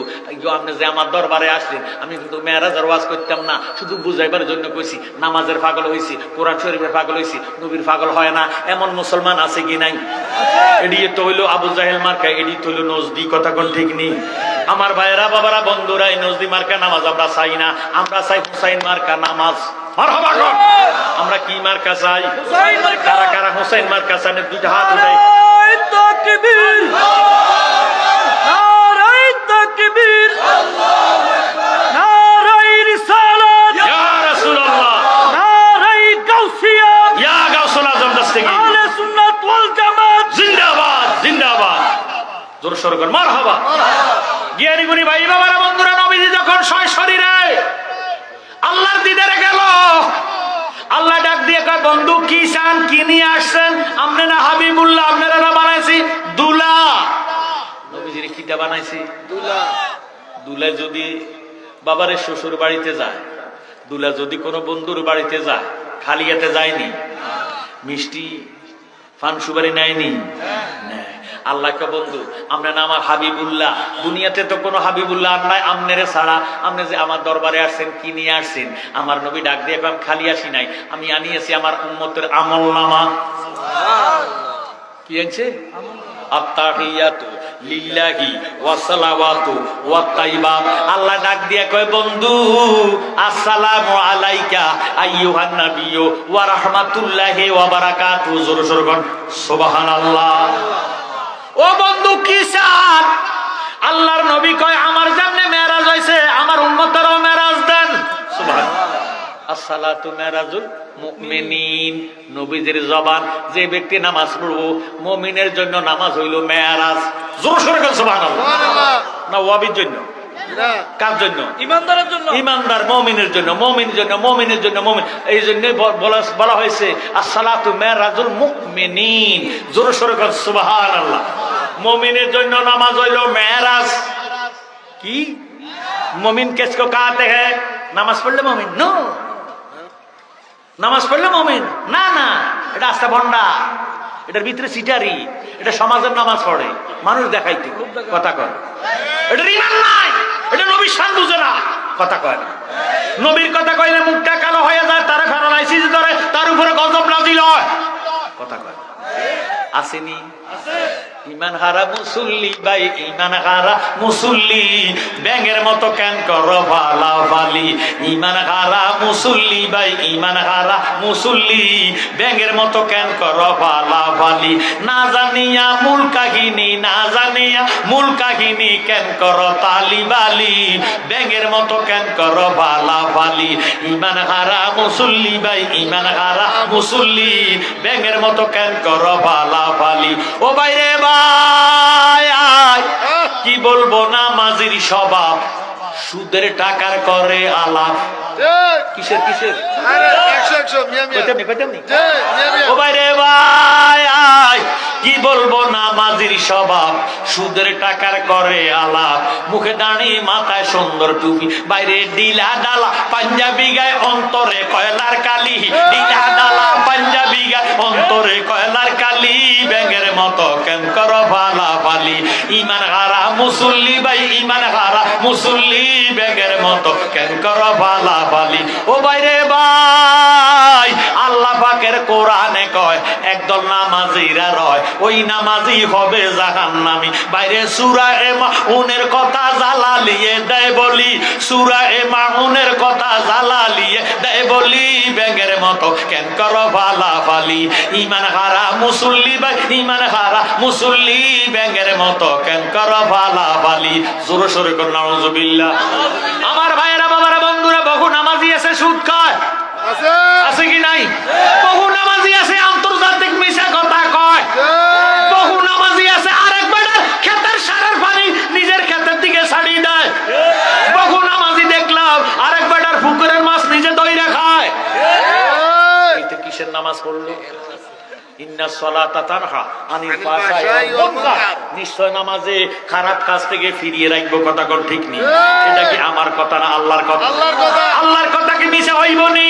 আপনি যে আমার দরবারে আসলেন, আমি কিন্তু মেরাজের ওয়াজ করতাম না, শুধু বুঝাইবার জন্য কইছি। নামাজের পাগল হইছি, কোরআন শরীফের পাগল হইছি, নবীর পাগল হয় না এমন মুসলমান আছে কি নাই? এডিয়ে তো হইলো আবু জাহেল মার্কা, এডি তো হইলো নজদি। কথা কোন ঠিক নেই? আমার ভাইয়েরা বাবারা বন্ধুরা, এই নজদি মার্কা নামাজ আমরা চাই না, আমরা চাই হুসাইন মার্কা নামাজ। মারহাবা কর। আমরা কি মার্কা চাই? কারা কারা হুসাইন মার্কা চান? দুইটা হাত উঠাই। তাকবীর, নারায়ে তাকবীর, নারায়ে রিসালাত, ইয়া রাসূলুল্লাহ, নারায়ে গাউসিয়া, ইয়া গাউসুল আজম দস্তগীর, আহলে সুন্নাত ওয়াল জামাত জিন্দাবাদ জিন্দাবাদ। জোর সোর কর মারহাবা। জ্ঞানী গুণী ভাই বাবারা বন্ধুরা, নবীজি যখন সশরীরে আল্লাহর দিদারে গেল, আল্লাহ ডাক দিয়ে কয় বন্ধু কি চান, কি নিয়ে আসছেন? আপনি না হাবিবুল্লাহ, আপনারা না বানাইছি দুলা। নবীজির কিটা বানাইছি দুলা। দুলা যদি বাবারে শ্বশুর বাড়িতে যায়, দুলা যদি কোনো বন্ধুর বাড়িতে যায়, খালি হাতে যায়নি, মিষ্টি পান সুপারি নেয়নি, নেয়। আল্লাহকে বন্ধু আমরা না আমার হাবিবুল্লাহ, দুনিয়াতে তো কোনো হাবিবুল্লাহ আর নাই আমনেরে ছাড়া। আপনি যে আমার দরবারে আসছেন কি নিয়ে আসছেন? আমার নবী ডাক দিয়ে আমি খালি আসি নাই, আমি আনিয়েছি আমার উম্মতের আমলনামা। কি আনছে? আত্তাহিয়াতু লিল্লাহি ওয়া সালাওয়াতু ওয়া তাইবাত। আল্লাহ ডাক দিয়া কয় বন্ধু আসসালামু আলাইকা আইয়ুহান নাবিয়্যু ওয়া রাহমাতুল্লাহি ওয়া বারাকাতুহু। জোরে জোরে বল সুবহানাল্লাহ। ও বন্ধু কি চান? আল্লাহর নবী কয় আমার যেমনে মেরাজ হইছে আমার উম্মতেরও মেরাজ দেন। সুবহানাল্লাহ। আসসালাতু মেরাজুল মুমিনিন। নবীজির জবান যে ব্যক্তি নামাজ পড়বো মুমিনের জন্য নামাজ হইল মেরাজ। জোরে জোরে বল সুবহানাল্লাহ। না ওয়াবির জন্য? কার জন্য? ইমানদারের জন্য। ইমানদার মুমিনের জন্য, মুমিনের জন্য, মুমিনের জন্য, মুমিন। এই জন্য বলা হয়েছে আসসালাতু মেরাজুল মুমিনিন। জোরে জোরে বল সুবহানাল্লাহ। মুমিনের জন্য নামাজ হইল মেরাজ। কি মুমিন কিসको कहते हैं? নামাজ পড়লে মুমিন? নো, নামাজ পড়লে মুমিন না, না, এটা আস্তা ভন্ডা, এটার ভিতরে সিটারি, এটা সমাজের নামাজ পড়ে মানুষ দেখাইতে কথা কয়, এটা ঈমান নাই, এটা নবীর শান বুঝে না কথা কয় না। নবীর কথা কইলে মুখটা কালো হয়ে যায়, তারা প্যারালাইসিস ধরে, তার উপরে গজব নাজিল হয় কথা কয়। আসেনি? ইমান হারা মুসল্লি ভাই, ইমান হারা মুসল্লি ব্যাঙের মতো কেন করো ফালাফালি। ইমান হারা মুসল্লি ভাই, ইমান হারা মুসল্লি ব্যাঙের মতো কেন করো ফালাফালি। না জানিয়া মূল কাহিনী, না জানিয়া মূল কাহিনী কেন করো তালিবালি। ব্যাঙের মতো কেন করো ফালাফালি। ইমান হারা মুসল্লি ভাই, ইমান হারা মুসল্লি ব্যাঙের মতো কেন করো ফালাফালি। ও বাইরে কি বলবো নামাজির স্বভাব, সুদের টাকার করে আলাপ। কিসের কিসের? ও বাইরে ভাই কি বলবো নামাজির স্বভাব, সুদের টাকার করে আলাপ। মুখে দাঁড়ি মাথায় সুন্দর টুপি, বাইরে ডিলা ডালা পাঞ্জাবি গায়ে অন্তরে কয়লার কালি। ডিলা ডালা পাঞ্জাবি গায়ে অন্তরে কয়লার কালি। ব্যাঙের মতো কেন করো ফালাফালি। ইমান হারা মুসল্লি ভাই, ইমান হারা মুসল্লি ব্যাঙের মতো কেন করো ফালাফালি। ও বাইরে ভাই আল্লাহ পাকের কোরআনে কয় একদল নামাজিরা রয়, ওই নামাজি হবে জাহান্নামী। বাইরে সূরা মাউনের কথা জালালিয়ে দেয় বলি, সূরা মাউনের কথা জালালিয়ে দেয় বলি। ব্যাঙের মতো কেন করো ফালাফালি। ইমান হারা মুসল্লি ভাই, ইমান হারা মুসল্লি ব্যাঙের মতো কেন করো ফালাফালি। জোরে সোরে কর নাউজুবিল্লাহ। আমার ভাইয়েরা বাবারা বন্ধুরা, বহু নামাজি আছে সুদ খায়, আছে কি নাই? বহু নামাজি আছে আন্তর্জাতিক মিশা কথা কয়। বহু নামাজি আছে আরেকবার ক্ষেতের সারের পানি নিজের ক্ষেতের দিকে ছাড়িয়ে দেয়। বহু নামাজি দেখলাম আরেকবার পুকুরের মাছ নিজে দইরা খায়। এইটা কিসের নামাজ পড়লো? নিশ্চয় নামাজে খারাপ কাজ থেকে ফিরিয়ে রাখবো। কথা কোন ঠিক নেই? এটা কি আমার কথা না আল্লাহর কথা? আল্লাহর কথা কি মিশা হইব নি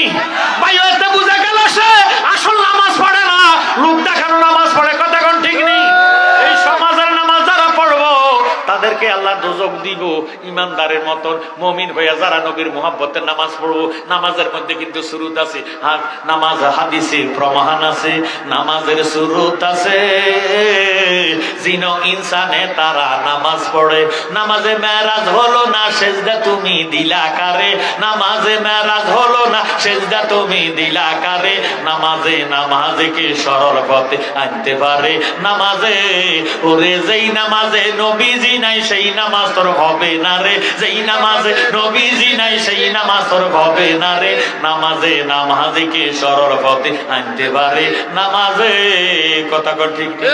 ভাই? ওতে বুঝা গেল সে আসল নামাজ পড়ে না, লোক দেখানো নামাজ পড়ে। কথা কোন ঠিক নেই? এই সমাজের নামাজ যারা পড়বো তাদেরকে আল্লাহ দোজখ দিব। ইমানদারের মতন মুমিন হইয়া যারা নবীর মুহাব্বতের নামাজ পড়বো, নামাজের মধ্যে কিন্তু সুরুত আছে। নামাজ হাদিসে প্রমাণ আছে, নামাজের সুরুত আছে। জিন ইনসানে তারা নামাজ পড়ে। নামাজে মেরাজ হলো না, সেজদা তুমি দিলা কারে। নামাজে মেরাজ হলো না, সেজদা তুমি দিলা কারে। নামাজে নামাজকে সরল পথে আনতে পারে। নামাজে ওরে যেই নামাজে নবীজি নাই সেই নামাজ তোর হবে না রে। যেই নামাজে নবীজি নাই সেই নামাজ তোর হবে না রে। নামাজে নামাজকে সরল পথে আনতে পারে। নামাজে কথা কর ঠিক ঠিক।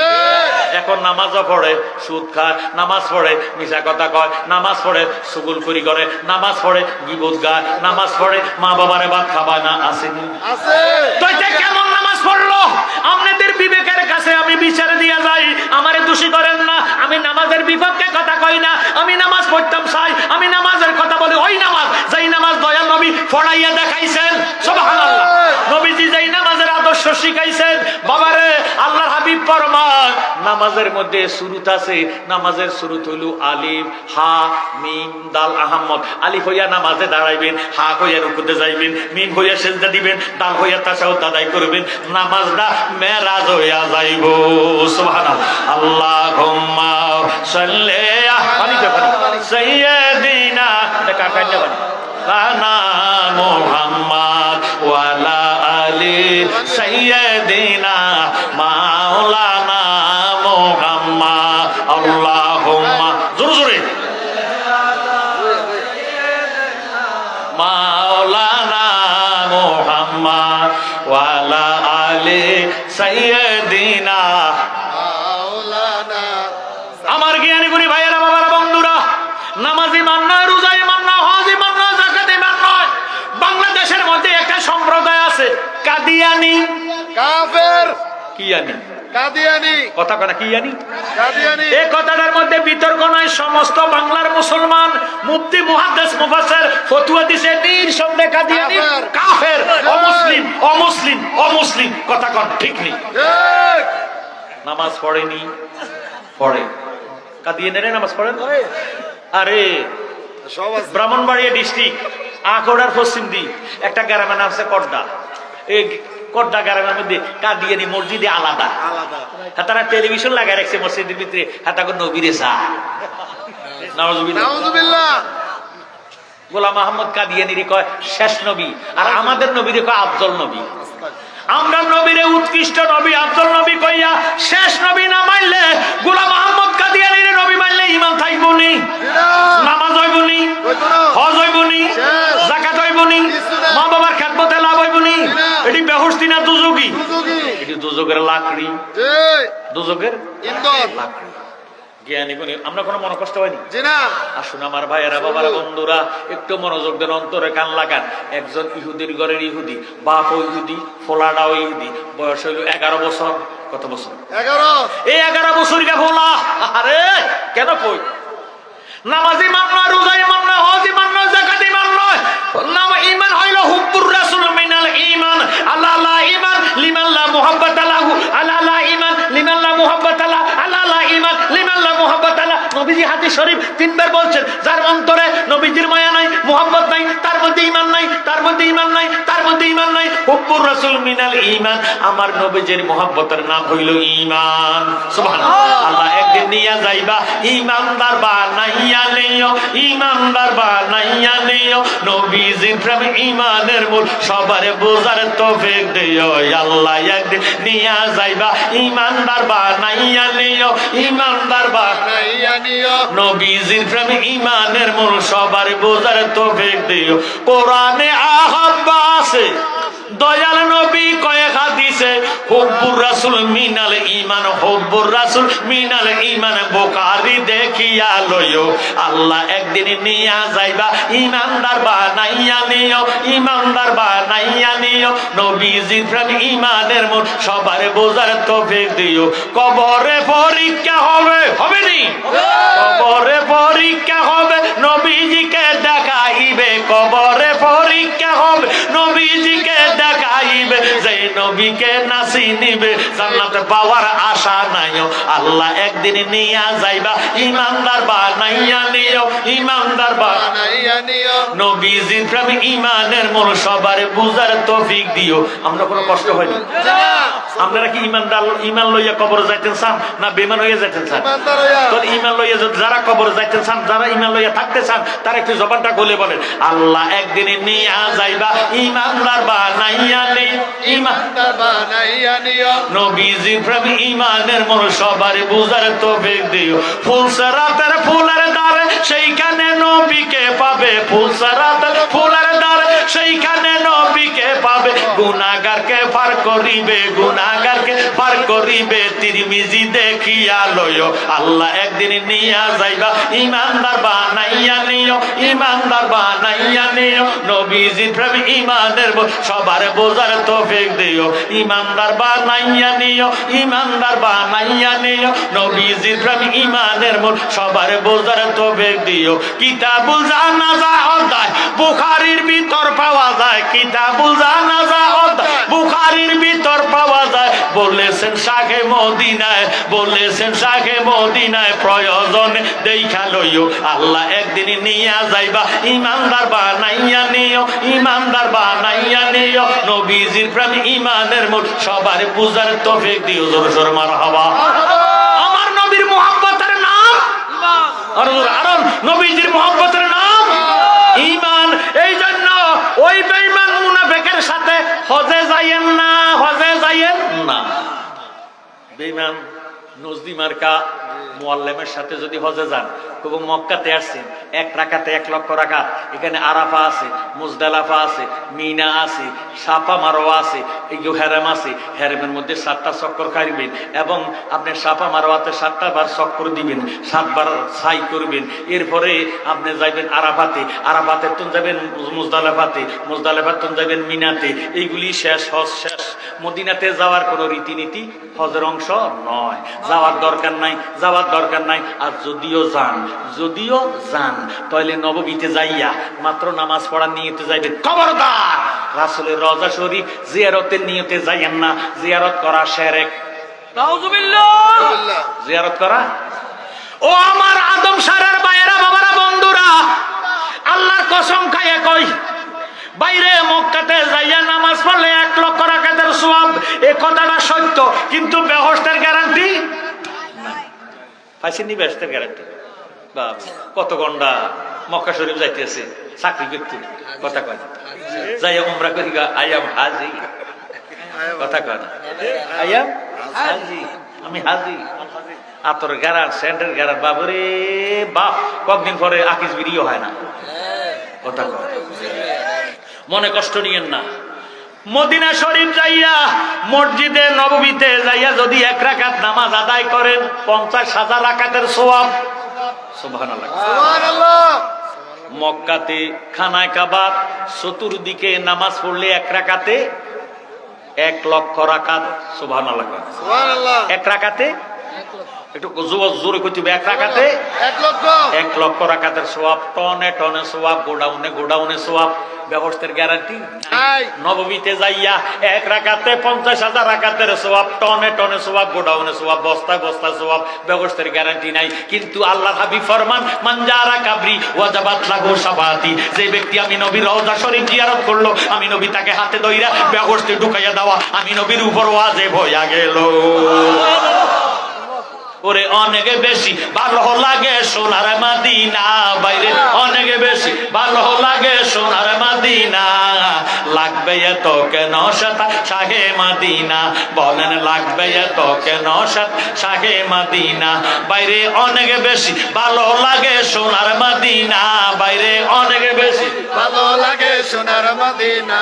এখন নামাজও পড়ে সুদ খায়, নামাজ পড়ে মিশা কথা কয়, নামাজ পড়ে সুগুলখুরি করে, নামাজ পড়ে গীবত গায়, নামাজ পড়ে মা বাবারে ভাত খাবায় না। আসেনি? তো এটা কেমন নামাজ পড়লো? আপনাদের বিবেকের কাছে আমি বিচারে দিয়া যাই, আমারে দোষী করেন না। আমি নামাজের বিপক্ষে কথা কই না, আমি নামাজ পড়তাম চাই, আমি নামাজের কথা বলি। ওই নামাজ যেই নামাজ দয়াল নবী পড়াইয়া দেখাইছেন, সুবহানাল্লাহ। নবীজি যেই নামাজের আদর্শ শিখাইছেন, বাবারে আল্লাহর হাবিব ফরমান নামাজের মধ্যে শুরুত আছে, নামাজের শুরুত হইল আলিফ হা মিম দাল আহম্মদ। আলিফ হইয়া নামাজে দাঁড়াইবেন, হা হইয়া রুকুতে যাইবেন, মিম হইয়া সেজদা দিবেন, দাল হইয়া তাশাহুদ আদায় করবেন, নামাজটা মেরাজ হইয়া যাইব। সুবহানাল্লাহ। আল্লাহুম্মা সাল্লি আলা সাইয়্যিদিনা মুহাম্মদ ওয়া আলা আলি সাইয়্যিদিনা মাওলানা মুহাম্মদ। আল্লাহুম্মা জোরে জোরে মাওলানা মুহাম্মদ ওয়া আলা আলি সাইয়্যিদিনা। মাওলানা। আমার জ্ঞানী গুণী ভাইয়েরা, বাবারা, বন্ধুরা, নামাজ ইমান নয়, রোজা ইমান নয়, হজ ইমান নয়, যাকাত ইমান নয়। বাংলাদেশের মধ্যে একটা সম্প্রদায় আছে কাদিয়ানি। কাফের। কি আনি? কাদিয়ানি। কথা কনা কি আনি? কাদিয়ানি। এই কথাটার মধ্যে বিতর্ক নাই। সমস্ত বাংলার মুসলমান মুফতি মুহাদ্দিস মুফাসসির ফতোয়া দিছে নিঃসন্দেহে কাদিয়ানি কাফের, অমুসলিম, অমুসলিম, অমুসলিম। কথা কন ঠিক নেই? ঠিক। নামাজ পড়েনি, পড়ে। কাদিয়ানিরা নামাজ পড়েন? আরে সব আছে। ব্রাহ্মণবাড়িয়া ডিস্ট্রিক্ট আখড়ার পশ্চিম দিক একটা গ্রামের নাম আছে কড্ডা। এই কড্ডা গ্রামের মধ্যে কাদিয়ানি মসজিদে আলাদা আলাদা। হ্যাঁ, তারা টেলিভিশন লাগাই রাখছে মসজিদের ভিতরে। হ্যাঁ, তাকে নবীরে চা। নাউজুবিল্লাহ। গোলাম আহমদ কাদিয়ানির কয় শেষ নবী, আর আমাদের নবীরে কয় আফজল নবী। আমরা নবীরে উৎকৃষ্ট নবী আফজল নবী কইয়া শেষ নবী না মানলে, গোলাম আহমদ কাদিয়ানির নবী মানলে ইমান থাকবো নি, নামাজ হইব নি, হজ হইব নি, যাকাত হইব নি, মা বাবার খেদমতে লাভ হইব নি। এটি বেহুশতি না দুজকি? এটি দুজকের লাকড়ি, দুজকের ইন্ধন। লাকড়ি। জ্ঞানী গুণী আমরা কোনো মনে কষ্ট হয়নি? জি না। আসুন আমার ভাইয়েরা, বাবারা, বন্ধুরা, একটু মনোযোগ দেন, অন্তরে কান লাগান। একজন ইহুদির ঘরের ইহুদি, বাপ ইহুদি, ফোলাটাও ইহুদি, বয়স হইল 11 বছর। কত বছর? 11। এই 11 বছর কে ফোলা। আরে কেন কই? নামাজ ইমান নয়, রোজা ইমান নয়, হজ ইমান নয়, যাকাত ইমান নয়। নাম ঈমান হইল হুব্বুর রাসূল মিনাল ঈমান। আল্লাহ লা ঈমান লিমান লা মুহাব্বাতা লাহু। আল্লাহ লা ঈমান লিমান লা মুহাব্বাতা লা। আল্লাহ লা ঈমান লিমান লা মুহাব্বাতা লা। নবীজি হাদিস শরীফ 3 বার বলছেন, যার অন্তরে নবীজির মায়া নাই, মুহাব্বত নাই, তার মধ্যে ঈমান নাই, তার মধ্যে ঈমান নাই, তার মধ্যে ঈমান নাই। হুব্বুর রাসূল মিনাল ঈমান। আমার নবীজির মুহাব্বতের নাম হইল ঈমান। সুবহানাল্লাহ। আল্লাহ একদিন নিয়া যাইবা ঈমানদার বানাইয়া নিও, ঈমানদার বানাইয়া নিও। নবীজির প্রেম ঈমানের মূল, সবার বোঝার তৌফিক দিও। আল্লাহ একদিন নিয়া যাইবা ঈমানদার বানাইয়া নিও, ঈমানদার বানাইয়া নিও। নবীজির প্রেম ঈমানের মূল, সবার বোঝার তৌফিক দিও। কোরআনে আহাব্বা আছে, দয়াল নবী কয়েক হাদিসে হুব্বুর রাসূল মিনাল ঈমান, হুব্বুর রাসূল মিনাল ঈমান। বুখারী দেখিয়া লইও, আল্লাহ একদিন নিয়া যাইবা ঈমানদার বানাইয়া নিও, ঈমানদার বানাইয়া নিও। নবীজির প্রেম ঈমানের মূল, সবার বোঝার তৌফিক দিও। কবরে পরীক্ষা হবে, হবে নি? কবরে পরীক্ষা হবে, নবীজিকে দেখাইবে। কবরে পরীক্ষা হবে, নবীজিকে দেখাইবে। যে নবীকে নাসি নিবে, জান্নাতে পাওয়ার আশা নাই। আল্লাহ একদিন নিয়া যাইবা ঈমানদার বানাইয়া নিও, ঈমানদার বানাইয়া নিও। নবীজির প্রেম ঈমানের মূল, সবার বুঝার তৌফিক দিও। আমরা কোনো কষ্ট হয়নি? আপনারা কি ঈমানদার ঈমান লইয়া কবরে যাইতেন চান, না বেঈমান হইয়া যাইতেন চান? তো ঈমান লইয়া যারা কবরে যাইতেন চান, যারা ঈমান লইয়া থাকতে চান, তারা একটু জবানটা খুলে বলেন, আল্লাহ একদিন নিয়া যাইবা ঈমানদার বানাইয়া নিও, ঈমানদার বানাইয়া নিও। নবীজির প্রেম ঈমানের মূল, সবার বুঝার তৌফিক দিও। ফুলসরাতের ফুলের দ্বারে সেইখানে নবীকে পাবে, ফুলসরাতের ফুলের দ্বারে সেইখানে নবীকে পাবে। গুনাহগারকে পার করিবে, গুনাহগারকে পার করিবে। তিরমিজি দেখিয়া লইও, আল্লাহ একদিন নিয়া যাইবা ঈমানদার বানাইয়া নিও, ঈমানদার বানাইয়া নিও। নবীজির প্রেম ঈমানের মূল, সবার বোঝার তৌফিক দিও। ঈমানদার বানাইয়া নিও, ঈমানদার বানাইয়া নিও। নবীজির প্রেম ঈমানের মূল, সবার বোঝার তৌফিক দিও। কিতাবুল জানাজা অধ্যায় বুখারীর ভিতর পাওয়া যায়, কিতাবুল জানাজা অধ্যায় বুখারীর ভিতর পাওয়া যায়। বলেছে বলেছেন শাহে মদিনায়, বলেছেন শাহে মদিনায় প্রয়োজন দেখা লইও, আল্লাহ একদিন নিয়া যাইবা, ইমানদার বানাইয়া নিও, ইমানদার বানাইয়া নিও। নবীজির প্রেম ইমানের মূল, সবার বুঝার তৌফিক দিও, জোরে জোরে মারহাবা। আমার নবীর মুহাব্বতের নাম আর নবীজির মুহাব্বতের নাম ঈমান। এই জন্য ওই বেঈমান মুনাফিকের সাথে হজে যাইয়েন না, হজে যাইয়েন না। বেঈমান নজদি মার্কা মুআল্লিমের সাথে যদি হজে যান, তবু মক্কাতে আসছেন, এক রাকাতে 1 লক্ষ রাকাত, এখানে আরাফা আছে, মুজদালিফা আছে, মিনা আছে, সাফা মারওয়া আছে, এই হেরেম আছে, হেরেমের মধ্যে 7টা চক্কর খাইবেন এবং আপনি সাফা মারওয়াতে 7টা বার চক্কর দিবেন, 7 বার সাই করবেন। এরপরে আপনি যাইবেন আরাফাতে, আরাফাতে তুন যাবেন মুজদালিফাতে, মুজদালিফাতে তুন যাবেন মিনাতে। এইগুলি শেষ, হজ শেষ। মদিনাতে যাওয়ার কোনো রীতিনীতি হজের অংশ নয়, যাওয়ার দরকার নাই, যাওয়ার দরকার নাই। আর যদিও যান, যদিও যান, তাহলে নববীতে যাইয়া মাত্র নামাজ পড়ার নিয়তে যাইবেন। খবরদার রাসূলের রওজা শরীফ জিয়ারতের নিয়তে যাইয়েন না, জিয়ারত করা শিরক। নাউযুবিল্লাহ, জিয়ারত করা। ও আমার আদম সারের ভাইয়েরা, বাবারা, বন্ধুরা, আল্লাহর কসম খাইয়ে কই, বাইরে মক্কাতে যাইয়া নামাজ পড়লে 1 লক্ষ রাকাতের সওয়াব, এই কথাটা সত্য, কিন্তু বেহেশতের গ্যারান্টি নাই। পাইছেন বেহেশতের গ্যারান্টি? বাবা, কত গন্ডা মক্কা শরীফ যাইতেছে চাকরি করতে, কথা কয় না, যাইয়া উমরা করি গা, আইয়াম হাজি, কথা কয় না, আইয়াম হাজি, আমি হাজি। আতর গ্যারান, সেন্টের গ্যারান, বাবরে বাপ, কয়েকদিন পরে আকিস বিড়িও হয় না, কথা কয়। মনে কষ্ট নিয়েন না। মদিনা শরীফ যাইয়া, মসজিদে নববীতে যাইয়া যদি 1 রাকাত নামাজ আদায় করেন, 50,000 রাকাতের সওয়াব। সুবহানাল্লাহ, সুবহানাল্লাহ। মক্কাতে খানায় কাবা চতুর্দিকে নামাজ পড়লে 1 রাকাতে 1 লক্ষ রাকাত। সুবহানাল্লাহ, সুবহানাল্লাহ। 1 রাকাতে, একটু জোরে কইতে হবে, 1 রাকাতে 1 লক্ষ রাকাতের সওয়াব, টনে টনে সওয়াব, গোডাউনে গোডাউনে সওয়াব। ব্যবস্থার গ্যারান্টি নাই। নববীতে যাইয়া 1 রাকাতে 50,000 রাকাতের সওয়াব, টনে টনে সওয়াব, গোডাউনে সওয়াব, বস্তায় বস্তায় সওয়াব। ব্যবস্থার গ্যারান্টি নাই। কিন্তু আল্লাহর হাবিব ফরমান, মান জারা কাবরি ওয়াজাবাত লাহু শাফাআতি, যে ব্যক্তি আমি নবীর রওজা শরীফ জিয়ারত করলো, আমি নবী তাকে হাতে ধইরা ব্যবস্থা ঢুকাইয়া দেওয়া, আমি নবীর উপর ওয়াজিব হইয়া গেল। ওরে অনেক বেশি ভালো লাগে সোনার মদিনা, বাইরে অনেক বেশি ভালো লাগে সোনার মদিনা, লাগবে এত কেন সাথে শাহে মদিনা, বলেন লাগবে এত কেন সাথে শাহে মদিনা, বাইরে অনেক বেশি ভালো লাগে সোনার মদিনা, বাইরে অনেক বেশি ভালো লাগে সোনার মদিনা,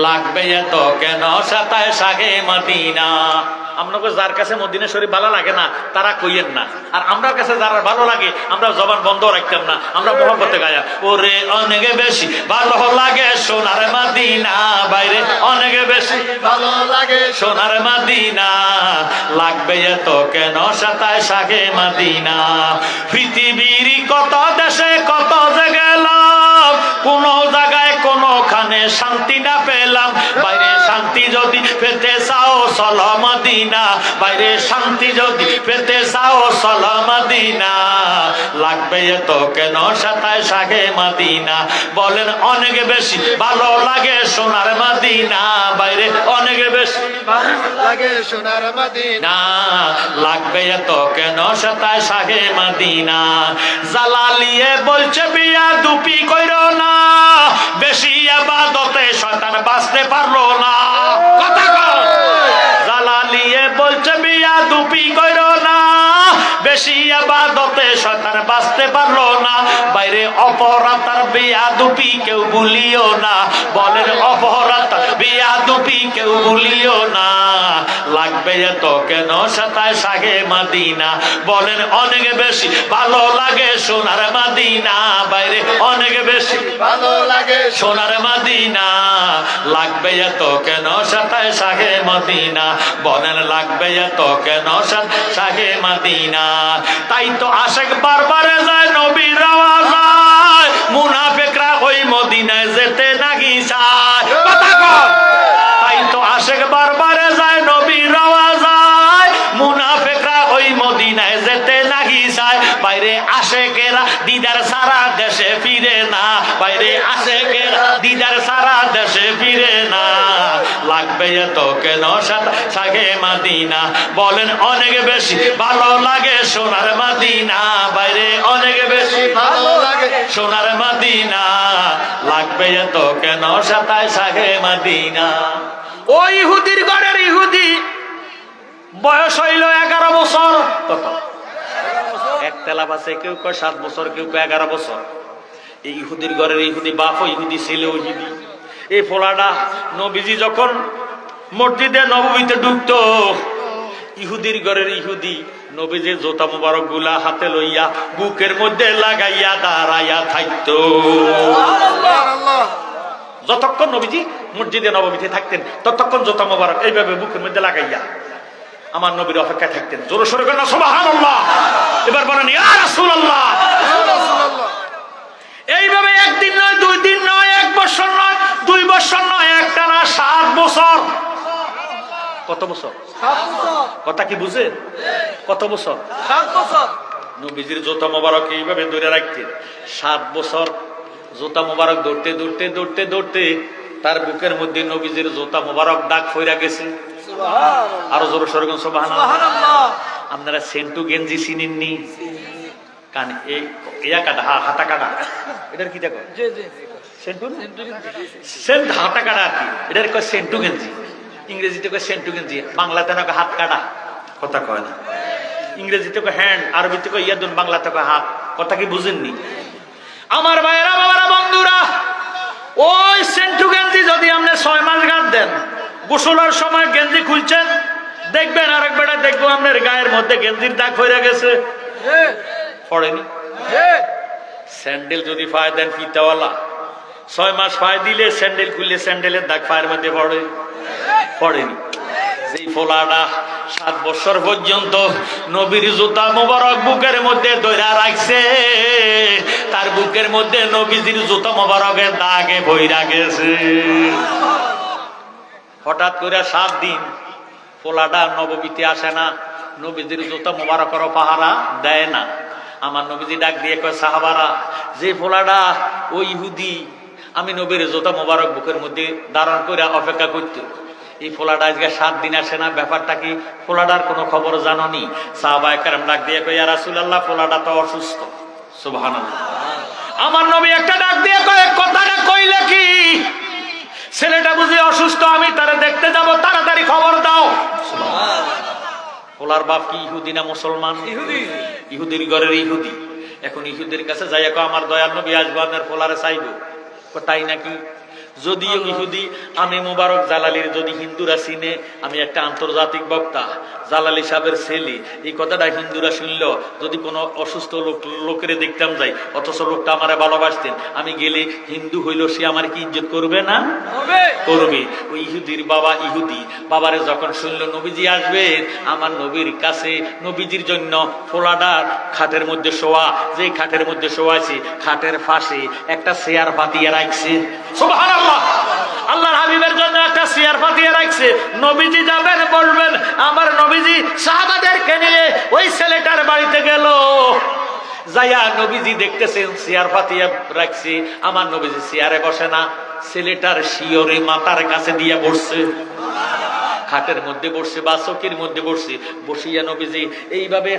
লাগবে এত কেন সাথে শাহে মদিনা। আপনাকে যার কাছে মদিনা শরীফ ভালো লাগে না তারা কইয়েন না, আর আমরা কাছে যারা ভালো লাগে আমরা জবান বন্ধ রাখতাম না, আমরা মহব্বতে গায়া, ওরে অনেক বেশি ভালো লাগে সোনার মদিনা, বাইরে অনেক বেশি ভালো লাগে সোনার মদিনা, লাগবে এত কেন সাথে শাহে মদিনা। পৃথিবীর কত দেশে কত যে গেলাম, কোন জায়গায় কোনখানে শান্তি না পেলাম, বাইরে শান্তি যদি পেতে চাও চলো মদিনা, বাইরে শান্তি যদি পেতে চাও চলো মদিনা, লাগবে এত কেন সাথে শাহে মদিনা, বলেন অনেক বেশি ভালো লাগে সোনার মদিনা, বাইরে অনেক বেশি ভালো লাগে সোনার মদিনা, লাগবে এত কেন সাথে শাহে মদিনা। জালালিয়ে বলছে বিয়া দুপি কইরো না, বেশি ইবাদতে শয়তান বাঁচতে পারলো না, কথা কও। জালালিয়ে বলছে বিয়া দুপি কইরো না, বেশি ইবাদতে শয়তান বাঁচতে পারলো না, বাইরে অপরাধ আর বিয়া দুপি কেউ ভুলিও না, বলেন অপরাধ বিয়া দুপি কেউ ভুলিও না, লাগবে এত কেন সাথে শাহে মদিনা, বলেন অনেক বেশি ভালো লাগে সোনার মদিনা, বাইরে অনেক বেশি ভালো লাগে সোনার মদিনা, লাগবে এত কেন সাথে শাহে মদিনা, বলেন লাগবে এত কেন সাথে শাহে মদিনা। তাই তো আশেক বারবারে যায় নবীর রওজায়, মুনাফিকরা ওই মদিনায় যেতে নাকি চায়, কথা কও। তাই তো আশেক বারবারে যায় নবীর রওজায়, লাগবে এত কেন সাগে মাদিনা, বলেন অনেক বেশি ভালো লাগে সোনার মাদিনা, বাইরে অনেক বেশি ভালো লাগে সোনার মাদিনা, লাগবে এত কেন সাগে মাদিনা। ওই ইহুদির ঘরের ইহুদি বয়স হইল 11 বছর। কত? এক তেলা আছে, কেউ কয় 7 বছর, কেউ কয় 11 বছর। এই ইহুদির ঘরের ইহুদি বাপ ইহুদি, ছেলে ইহুদি। এই ফোলাটা নবীজি যখন মসজিদে নববীতে ঢুকতো, ইহুদির ঘরের ইহুদি নবীজির জোতা মুবারক গুলা হাতে লইয়া বুকের মধ্যে লাগাইয়া দাঁড়াইয়া থাকতো। যতক্ষণ নবীজি মসজিদে নববীতে থাকতেন ততক্ষণ জোতা মুবারক এইভাবে বুকের মধ্যে লাগাইয়া আমার নবীর অপেক্ষায় থাকতেন। জোরে সোরে করেন না সুবহানাল্লাহ। এবার বলেন ইয়া রাসূলুল্লাহ। এইভাবে একদিন নয়, 2 দিন নয়, 1 বছর নয়, 2 বছর নয়, একটানা 7 বছর। কত বছর? 7 বছর। কথা কি বুঝেন? কত বছর? 7 বছর। নবীজির জোতা মোবারক এইভাবে ধরে রাখতেন 7 বছর। জোতা মোবারক ধরতে ধরতে ধরতে ধরতে তার বুকের মধ্যে নবীজির জোতা মোবারক দাগ ফইরা গেছে। সুবহানাল্লাহ। আরো জোরে সরে বলেন সুবহানাল্লাহ। আপনারা সেন্টু গেঞ্জি চিনেননি? কান এই ইয়া কাটা, হাতা কাটা, এটার কি দেখো? জি জি। সেন্টু সেন্ট হাতা কাটা আর কি, এটার কয় সেন্টু গেঞ্জি। ইংরেজিতে কয় সেন্টু গেঞ্জি, বাংলাতে না কয় হাত কাটা। কথা কয় না। ইংরেজিতে কয় হ্যান্ড, আরবিতে কয় ইয়াদুন, বাংলাতে কয় হাত। কথা কি বুঝেননি? আমার ভাইয়েরা, বাবারা, বন্ধুরা, ওই সেন্টু গেঞ্জি যদি আপনি 6 মাস গাদ দেন, গোসলের সময় গেঞ্জি খুলছেন, দেখবেন আরেক বেটা দেখবো আপনার গায়ের মধ্যে গেঞ্জির দাগ হয়ে গেছে। পড়েনি? স্যান্ডেল যদি পায়ে দেন ফিতাওয়ালা, 6 মাস পায়ে দিলে স্যান্ডেল খুললে স্যান্ডেলের দাগ পায়ের মধ্যে পড়েনি? যেই ফোলাটা 7 বছর পর্যন্ত নবীর জুতা মোবারক বুকের মধ্যে ধইরা রাখছে, তার বুকের মধ্যে নবীজির জুতা মোবারকের দাগে ভইরা গেছে। হঠাৎ করে 7 দিন ফোলাটা নববীতে আসে না, নবীজির জুতা মোবারকের পাহারা দেয় না। আমার নবীজি ডাক দিয়ে কয়, সাহাবারা, যে ফোলাটা ওই ইহুদি আমি নবীর জুতা মোবারক বুকের মধ্যে ধারণ করে অপেক্ষা করতো, এই ফোলাটা আজকে 7 দিন আসে না, ব্যাপারটা কি? ফোলাটার কোনো খবর জানোনি? সাহাবায়ে কেরাম ডাক দিয়ে কয়, ইয়া রাসূলুল্লাহ, ফোলাটা তো অসুস্থ। সুবহানাল্লাহ। আমার নবী একটা ডাক দিয়ে কয়, কথাটা কইলে কি? ছেলেটা বুঝি অসুস্থ, আমি তারে দেখতে যাব, তাড়াতাড়ি খবর দাও। ফোলার বাপ কি ইহুদি না মুসলমান? ইহুদির ঘরের ইহুদি। এখন ইহুদির কাছে যাইয়া কয়, আমার দয়াল নবী আসবো, আপনার ফোলারে চাইব। তাই নাকি? যদিও ইহুদি, আমি মুবারক জালালির যদি হিন্দুরা চিনে, আমি একটা আন্তর্জাতিক বক্তা, জালালি সাহেবের ছেলে, এই কথাটা হিন্দুরা শুনল, যদি কোনো অসুস্থ লোকের দেখতাম যাই, অথচ লোকটা আমারে ভালোবাসতেন, আমি গেলে হিন্দু হইল সে আমার কি ইজ্জত করবে না? করবে। ওই ইহুদির বাবা ইহুদি, বাবারে যখন শুনলো নবীজি আসবেন, আমার নবীর কাছে নবীজির জন্য ফোলাডার খাটের মধ্যে শোয়া, যে খাটের মধ্যে শোয়াছে, খাটের পাশে একটা চেয়ার পাতিয়া রাখছে। সুবহানাল্লাহ। আল্লাহর হাবিবের জন্য একটা চেয়ার পাতিয়া রাখছে। নবীজি যাবেন, বলবেন, আমার নবীজি সাহাবাদেরকে নিয়ে ওই ছেলেটার বাড়িতে গেল। যাইয়া নবীজি দেখতেছেন চেয়ার পাতিয়া রাখছি, আমার নবীজি চেয়ারে বসে না, ছেলেটার শিয়রে মাথার কাছে দিয়ে বসছে, খাটের মধ্যে বসছে বা চকির মধ্যে বসছে। বসিয়া নবীজি এইভাবে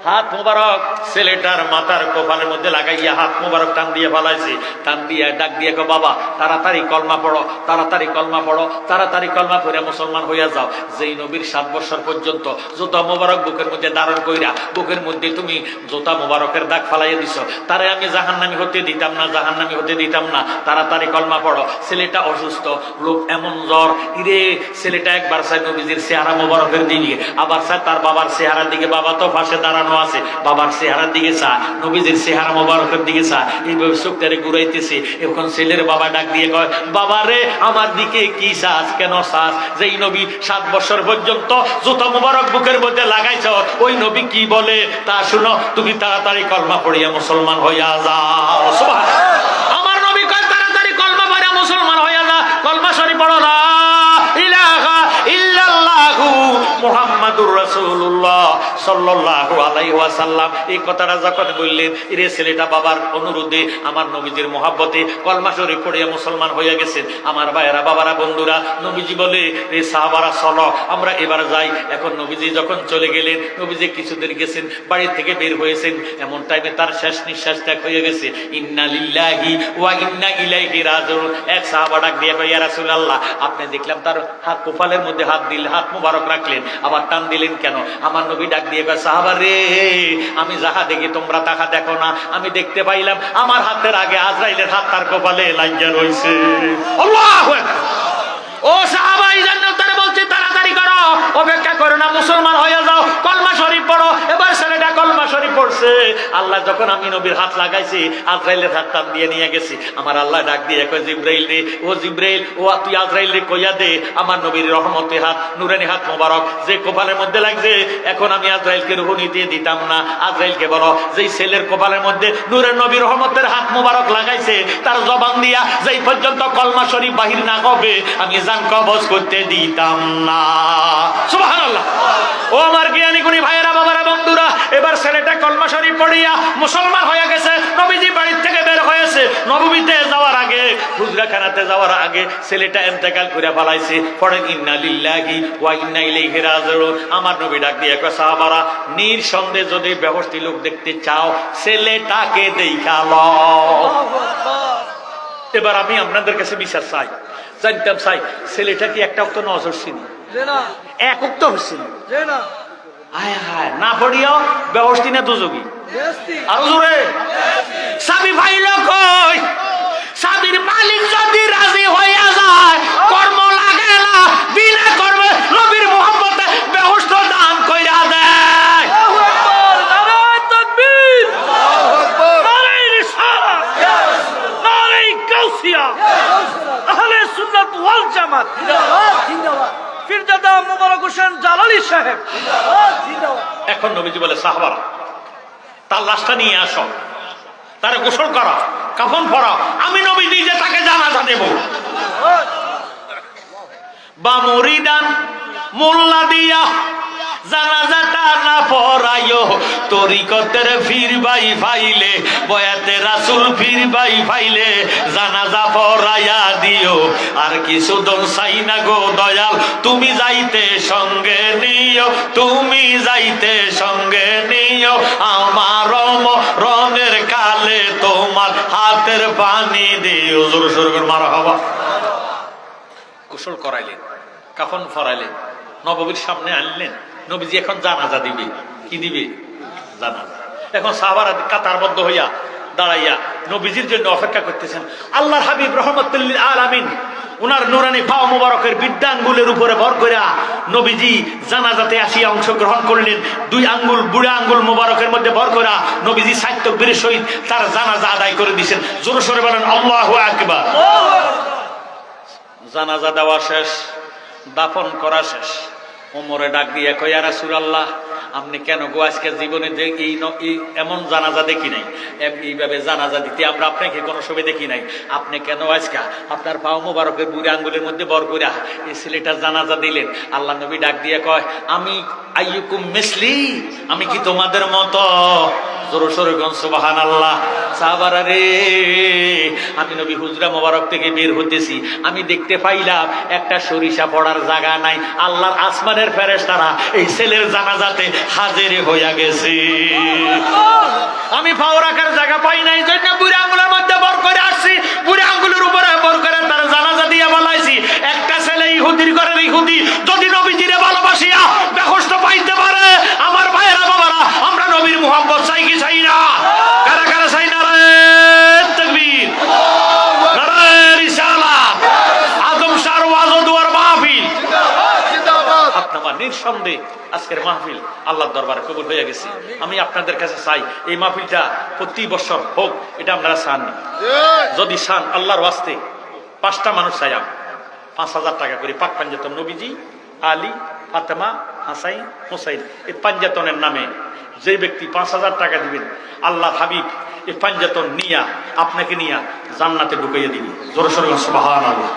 হাত মোবারক ছেলেটার মাথার কপালের মধ্যে লাগাইয়া হাত মোবারক টান দিয়ে ফালাইছে। টান দিয়ে ডাক দিয়ে কো, বাবা তাড়াতাড়ি কলমা পড়ো, তাড়াতাড়ি কলমা পড়ো, তাড়াতাড়ি কলমা পড়ে মুসলমান হইয়া যাও। যেই নবীর 7 বছর পর্যন্ত জুতা মোবারক বুকের মধ্যে ধারণ কইরা বুকের মধ্যে তুমি জুতা মোবারকের দাগ ফালাইয়া দিছো, তারে আমি জাহান্নামী হতে দিতাম না, জাহান্নামী হতে দিতাম না। তাড়াতাড়ি কলমা পড়ো। ছেলেটা অসুস্থ, লোক এমন জ্বর, ইরে ছেলেটা একবার চাই নবীজির চেহারা মোবারকের দিকে, আবার চাই তার বাবার চেহারার দিকে, বাবা তো পাশে দাঁড়ানো আছে, বাবার চেহারার দিকে চা, নবীজির চেহারা মোবারকের দিকে চা, এইভাবে চোখটারে ঘুরাইতেছে। এখন ছেলের বাবা ডাক দিয়ে কয়, বাবা রে, আমার দিকে কি চাস, কেন চাস? যেই নবী 7 বছর পর্যন্ত জুতা মোবারক বুকের মধ্যে লাগাইছ, ওই নবী কি বলে তা শুনো, তুমি তাড়াতাড়ি কলমা পড়িয়া মুসলমান হইয়া যাও। সুবহানাল্লাহ। আমার নবী কয়, তাড়াতাড়ি কলমা পড়িয়া মুসলমান হইয়া যা। কলমা শরীফ পড়ো, লা ইলাহা ইল্লাল্লাহু মুহাম্মাদুর রাসূলুল্লাহ সাল্লাল্লাহু আলাইহি ওয়াসাল্লাম এই কথাটা যখন বললেন, এরে ছেলেটা বাবার অনুরোধে আমার নবীজির মহব্বতে কলমা শরীফ পড়িয়া মুসলমান হয়ে গেছেন। আমার ভাইয়েরা, বাবারা, বন্ধুরা, নবীজি বলে, রে সাহাবারা চলো আমরা এবার যাই। এখন নবীজি যখন চলে গেলেন, নবীজি কিছুদিন গেছেন, বাড়ি থেকে বের হয়েছেন, এমন টাইমে তার শেষ নিঃশ্বাস ত্যাগ হয়ে গেছে। ইন্না লিল্লাহি ওয়া ইন্না ইলাইহি রাজিউন। এক সাহাবা ডাক দিয়ে কয়, ইয়া রাসূলুল্লাহ, আপনি দেখলাম তার হাত কপালের মধ্যে হাত মুবারক রাখলেন, আবার টান দিলেন কেন? আমার নবী ডাক দিয়ে কয়, সাহাবা রে, আমি যাহা দেখি তোমরা তাহা দেখো না। আমি দেখতে পাইলাম আমার হাতের আগে আজরাইলের হাত তার কপালে লাগিয়া রইছে। আল্লাহু আকবার। ও সাহাবা, এই জন্য তারা বলছে তাড়াতাড়ি করো, অপেক্ষা করো না, মুসলমান হয়ে যাও, কলমা শরীফ পড়ো। এবার ছেলেটা কলমা শরীফ পড়ছে। আল্লাহ যখন আমি নবীর হাত লাগাইছি, আজরাইলের হাত টান দিয়ে নিয়ে গেছি। আমার আল্লাহ ডাক দিয়ে কয়, জিব্রাইল রে, ও জিব্রাইল, ও তুই আজরাইল রে কইয়া দে আমার নবীর রহমতে হাত, নুরানি হাত মোবারক যে কপালের মধ্যে লাগছে, এখন আমি আজরাইলকে রুহ নিতে দিতাম না। আজরাইলকে বলো, যেই ছেলের কপালের মধ্যে নূরের নবী রহমতের হাত মোবারক লাগাইছে, তার জবান দিয়া যেই পর্যন্ত কলমা শরীফ বাহির না হবে, আমি জান কবজ করতে দিতাম না। সুবহানাল্লাহ। ও আমার জ্ঞানী গুণী ভাইয়েরা, বাবারা, বন্ধুরা, এবার ছেলেটা কলমা শরীফ পড়িয়া মুসলমান হয়ে গেছে। নবীজি বাড়ির থেকে বের হয়েছে, নববীতে যাওয়ার আগে, হুজরাখানাতে যাওয়ার আগে ছেলেটা ইন্তেকাল করে ফেলাইছে। পড়েন ইন্না লিল্লাহি ওয়া ইন্না ইলাইহি রাজিউন। আমার নবী ডাক দিয়ে কয়, সাহাবারা, নিঃসন্দেহে যদি ব্যবস্থিত লোক দেখতে চাও, ছেলেটাকে দেখা লও। এবার আমি আপনাদের কাছে বিচার চাই, জানতাম চাই, ছেলেটা কি একটা অক্ত নজর ছিল? এক অক্ত হচ্ছিল না পড়িয়াও ব্যবস্থি না দুযোগী। আরো জোরে সাবি ভাইল কই, সাবির মালিক যদি রাজি হইয়া যায়, কর্ম লাগে না, বিনা কর্মে নবীর মুহাম্মতে ব্যবস্থ দান কইরা দেয়। নারায়ে তাকবীর, নারায়ে রিসালাত, নারায়ে গাউসিয়া, আহলে সুন্নাত ওয়াল জামাত জিন্দাবাদ। পীরজাদা মোবারক হোসেন জালালী সাহেব জিন্দাবাদ। এখন নবীজি বলে, সাহাবারা, তার লাশটা নিয়ে আসো, তারে গোসল করা, কাফন পরাও, আমি নবী নিজে তাকে জানাজা দেব। বা মুরিদান মোল্লা দিয়া জানাজাটা না পড়াইও, তরিকতের ফির বাই ফাইলে, বয়াতে রাসূল ফির বাই ফাইলে, জানাজা পড়াইয়া দিও। আর কিছুদিন চাই না গো দয়াল, তুমি যাইতে সঙ্গে নিও, তুমি যাইতে সঙ্গে নিও, আমার মরণের কালে তোমার হাতের পানি দিও। জোর সোর করে মারহাবা। গোসল করাইলেন, কাফন পরাইলেন, নববীর সামনে আনলেন। নবীজি এখন জানাজা দিবে। কি দিবে? জানাজা। এখন সাহাবারা কাতারবদ্ধ হইয়া দাঁড়াইয়া নবীজির জন্য অপেক্ষা করতেছেন। আল্লাহর হাবিব রহমাতুল লিল আলামিন উনার নুরানি পা মুবারকের বিদ্যাঙ্গুলের উপরে ভর কইরা নবীজি জানাজাতে আসিয়া অংশগ্রহণ করলেন। দুই আঙ্গুল, বুড়া আঙ্গুল মুবারকের মধ্যে ভর করা নবীজি সাত তাকবীরের সহিত তার জানাজা আদায় করে দিয়েছেন। জোরে সোরে বলেন আল্লাহু আকবার। জানাজা দেওয়া শেষ, দাফন করা শেষ। ওমরে ডাক দিয়ে কয়, ইয়া রাসূলুল্লাহ, আপনি কেন গো আজকে জীবনে যে এই এমন জানাজা দেখি নাই, এইভাবে জানাজা দিতে আমরা আপনাকে কোনো সময় দেখি নাই, আপনি কেন আজকে আপনার পাও মোবারকের বুড়ি আঙ্গুলের মধ্যে বর কইরা এই ছেলেটার জানাজা দিলেন? আল্লাহ নবী ডাক দিয়ে কয়, আমি আইয়ুকুম মিসলি, আমি কি তোমাদের মতো? জোরে সোরে গন সুবহানাল্লাহ। সাহাবারা রে, আমি নবী হুজরা মোবারক থেকে বের হতেছি, আমি দেখতে পাইলাম একটা সরিষা পড়ার জায়গা নাই। আল্লাহর আসমানের ফেরেশতারা এই ছেলের জানাজাতে হাজির হইয়া গেছে। আমি পাও রাখার জায়গা পাই নাই, জন্য বুড়ি আঙ্গুলের মধ্যে বর করে আসছি, বুড়ি আঙ্গুলের উপরে বর করে তার জানাজা দিয়ে বলাইছি। একটা ছেলে ইহুদির ঘরের ইহুদি যদি নবীজিরে ভালোবাসিয়া বেহস্ত পাইতে পারে, আমার ভাইয়েরা, বাবারা, আমরা নবীর মুহাব্বত চাই কি চাই না? কারা কারা চাই? নারায়ে তাকবীর, নারায়ে রিসালাত, আদম শাহর ওয়াজ ও দুয়ার মাহফিল জিন্দাবাদ। আপনারা নিঃসন্দেহে আজকের মাহফিল আল্লাহর দরবারে কবুল হয়ে গেছে। আমি আপনাদের কাছে চাই এই মাহফিলটা প্রতি বছর হোক, এটা আপনারা চান। যদি চান আল্লাহর ওয়াস্তে 5টা মানুষ চাইলাম 5,000 টাকা করে পাক পাঞ্জাতন নবীজি, আলী, ফাতেমা, হাসাইন, হোসাইন, এই পাঞ্জাতনের নামে যে ব্যক্তি 5,000 টাকা দিবেন, আল্লাহ হাবিব এই পাঞ্জাতন নিয়া আপনাকে নিয়া জান্নাতে ঢুকাইয়া দিবি। জোরে সোরে সুবহানাল্লাহ।